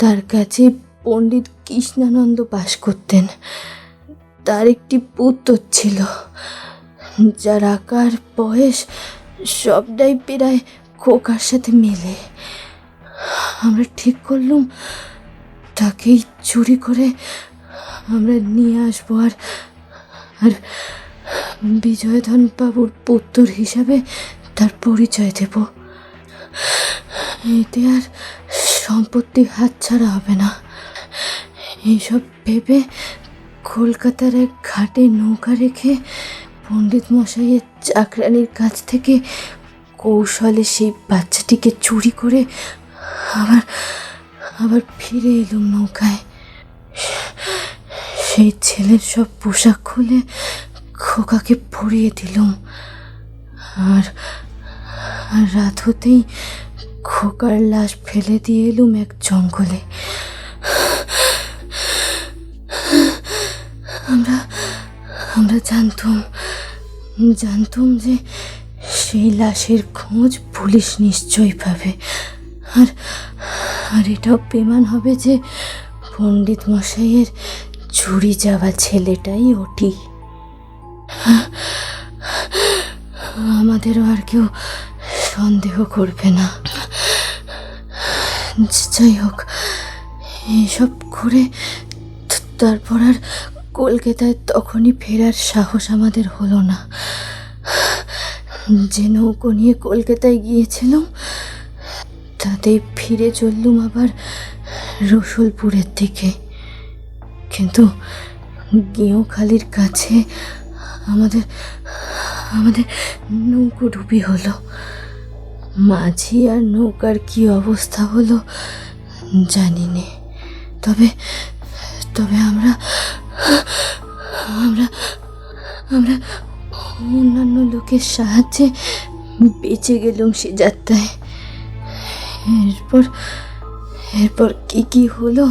তার কাছে পণ্ডিত কৃষ্ণানন্দ বাস করতেন। তার একটি পুত্র ছিল, যার আকার, বয়স সবটাই প্রায় খোকার সাথে মেলে। আমরা ঠিক করলুম তাকেই চুরি করে আমরা নিয়ে আসবো আর বিজয়ধন বাবুর পুত্র হিসাবে তার পরিচয় দেব। এতে আর সম্পত্তি হাতছাড়া হবে না। এইসব ভেবে কলকাতার এক ঘাটে নৌকা রেখে পণ্ডিত মশাইয়ের চাকরানির কাছ থেকে কৌশলে সেই বাচ্চাটিকে চুরি করে আবার ফিরে এলুম নৌকায়। সেই ছেলের সব পোশাক খুলে খোকাকে পরিয়ে দিলুম, আর রাত হতেই খোকার লাশ ফেলে দিয়ে এলুম এক জঙ্গলে। আমরা জানতুম যে সেই লাশের খোঁজ পুলিশ নিশ্চয়ই পাবে, আর এটাও প্রমাণ হবে যে পণ্ডিত মশাইয়ের চুরি যাওয়া ছেলেটাই ওটি। আমাদেরও আর কেউ সন্দেহ করবে না। যাই হোক, এসব করে তারপর আর কলকাতায় তখনই ফেরার সাহস আমাদের হলো না। যে নৌকো নিয়ে কলকাতায় গিয়েছিলাম তাতেই ফিরে চললুম আবার রসুলপুরের দিকে। কিন্তু গেঁয়োখালির কাছে আমাদের নৌকো ডুবি হলো। মাঝি আর নৌকার কি অবস্থা হলো জানি নে, তবে আমরা অন্যান্য লোকের সাহায্যে বেঁচে গেলুম সে যাত্রায়। এরপর কি হলো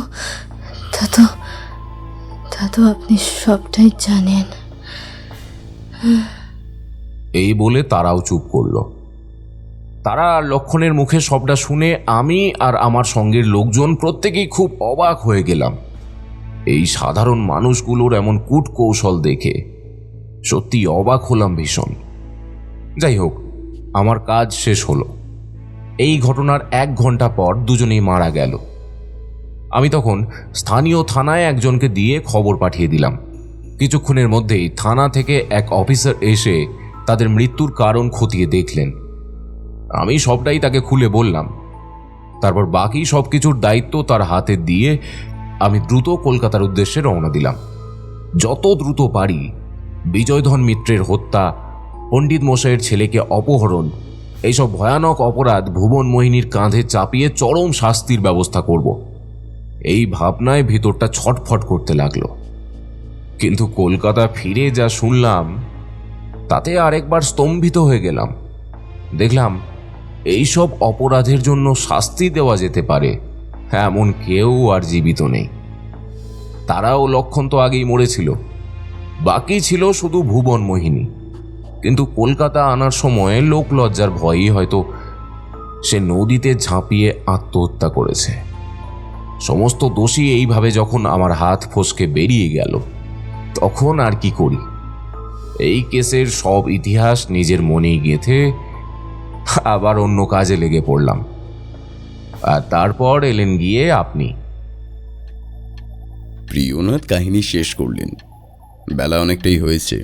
তা তো আপনি সবটাই জানেন। এই বলে তারাও চুপ করল। তারা আর লক্ষণের মুখে সবটা শুনে আমি আর আমার সঙ্গের লোকজন প্রত্যেকেই খুব অবাক হয়ে গেলাম। এই সাধারণ মানুষগুলোর এমন কূট কৌশল দেখে সত্যি অবাক হলাম ভীষণ। যাই হোক, আমার কাজ শেষ হলো। এই ঘটনার 1 ঘন্টা পর দুজনেই মারা গেল। আমি তখন স্থানীয় থানায় একজনকে দিয়ে খবর পাঠিয়ে দিলাম। কিছুক্ষণের মধ্যেই থানা থেকে এক অফিসার এসে তাদের মৃত্যুর কারণ খতিয়ে দেখলেন। আমি সবটাই তাকে খুলে বললাম। তারপর বাকি সব কিছুর দায়িত্ব তার হাতে দিয়ে আমি দ্রুত কলকাতার উদ্দেশ্যে রওনা দিলাম। যত দ্রুত পারি বিজয়ধন মিত্রের হত্যা, পণ্ডিত মশাইয়ের ছেলেকে অপহরণ, এইসব ভয়ানক অপরাধ ভুবন মোহিনীর কাঁধে চাপিয়ে চরম শাস্তির ব্যবস্থা করব। এই ভাবনায় ভিতরটা ছটফট করতে লাগলো। কিন্তু কলকাতা ফিরে যা শুনলাম তাতে আরেকবার স্তম্ভিত হয়ে গেলাম। দেখলাম এইসব অপরাধের জন্য শাস্তি দেওয়া যেতে পারে এমন কেউ আর জীবিত নেই। তারাও লক্ষণ তো আগেই মরেছিল, বাকি ছিল শুধু ভুবন মোহিনী। কিন্তু কলকাতা আনার সময় লোকলজ্জার ভয়েই হয়তো সে নদীতে ঝাঁপিয়ে আত্মহত্যা করেছে। সমস্ত দোষী এইভাবে যখন আমার হাত ফসকে বেরিয়ে গেল, তখন আর কি করি? এই কেসের সব ইতিহাস নিজের মনেই গেঁথে আবার অন্য কাজে লেগে পড়লাম। আর তারপর এলেন গিয়ে আপনি। প্রিয়নাথ কাহিনী শেষ করলেন। বেলা অনেকটাই হয়েছে।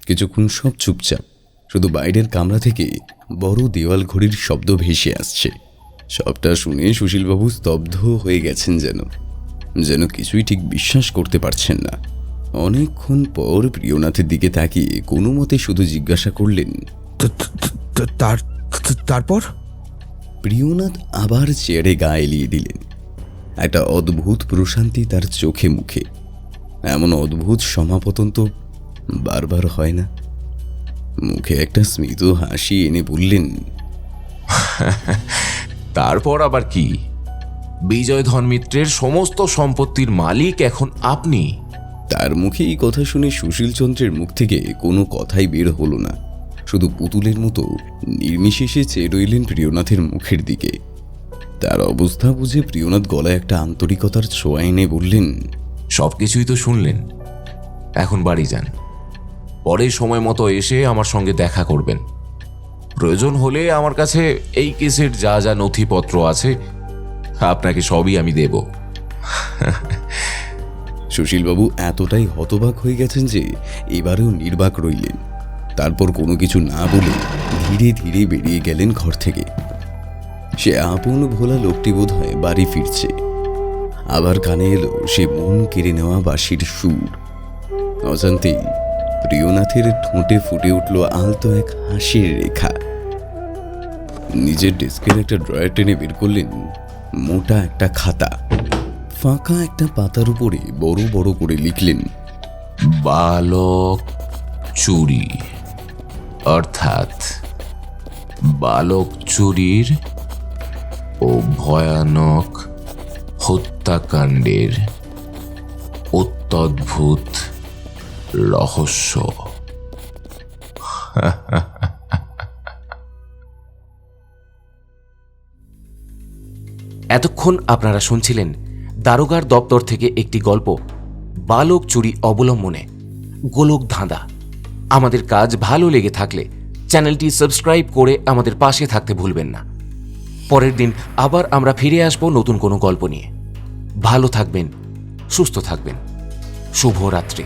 কিছুক্ষণ সব চুপচাপ, শুধু বাইরের কামরা থেকে বড় দেওয়াল ঘড়ির শব্দ ভেসে আসছে। সবটা শুনে সুশীলবাবু স্তব্ধ হয়ে গেছেন, যেন কিছুই ঠিক বিশ্বাস করতে পারছেন না। অনেকক্ষণ পর প্রিয়নাথের দিকে তাকিয়ে কোনো মতে শুধু জিজ্ঞাসা করলেন, তারপর? প্রিয়নাথ আবার চেয়ারে গা এলিয়ে দিলেন। একটা অদ্ভুত প্রশান্তি তার চোখে মুখে। এমন অদ্ভুত সমাপতন তো বারবার হয় না। মুখে একটা স্মিত হাসি এনে বললেন, তারপর আবার কি? বিজয়ধন মিত্রের সমস্ত সম্পত্তির মালিক এখন আপনি। তার মুখে এই কথা শুনে সুশীলচন্দ্রের মুখ থেকে কোনো কথাই বের হলো না। শুধু পুতুলের মতো নির্বিশেষে চেয়ে রইলেন প্রিয়নাথের মুখের দিকে। তার অবস্থা বুঝে প্রিয়নাথ গলায় একটা আন্তরিকতার ছোঁয়া এনে বললেন, সবকিছুই তো শুনলেন, এখন বাড়ি যান। পরে সময় মতো এসে আমার সঙ্গে দেখা করবেন। প্রয়োজন হলে আমার কাছে এই কেসের যা যা নথিপত্র আছে আপনাকে সবই আমি দেব। সুশীলবাবু এতটাই হতবাক হয়ে গেছেন যে এবারেও নির্বাক রইলেন। তারপর কোনো কিছু না বলে ধীরে ধীরে বেরিয়ে গেলেন ঘর থেকে। সে আপন ভোলা লোকটি বোধ হয় বাড়ি ফিরছে। আবার কানে এলো সে মন কেড়ে নেওয়া বাঁশির সুর। অজান্তেই প্রিয়নাথের ঠোঁটে ফুটে উঠল আলতো এক হাসির রেখা। নিজের ডেস্কের একটা ড্রয়ার টেনে বের করলেন মোটা একটা খাতা। ফাঁকা একটা পাতার উপরে বড় বড় করে লিখলেন, বালক চুরি, অর্থাৎ বালক চুরির ও ভয়ানক হত্যাকাণ্ডের অত্যদ্ভুত রহস্য। এতক্ষণ আপনারা শুনছিলেন দারোগার দপ্তর থেকে একটি গল্প, বালক চুরি অবলম্বনে গোলক ধাঁধা। আমাদের কাজ ভালো লেগে থাকলে চ্যানেলটি সাবস্ক্রাইব করে আমাদের পাশে থাকতে ভুলবেন না। পরের দিন আবার আমরা ফিরে আসব নতুন কোনো গল্প নিয়ে। ভালো থাকবেন, সুস্থ থাকবেন। শুভরাত্রি।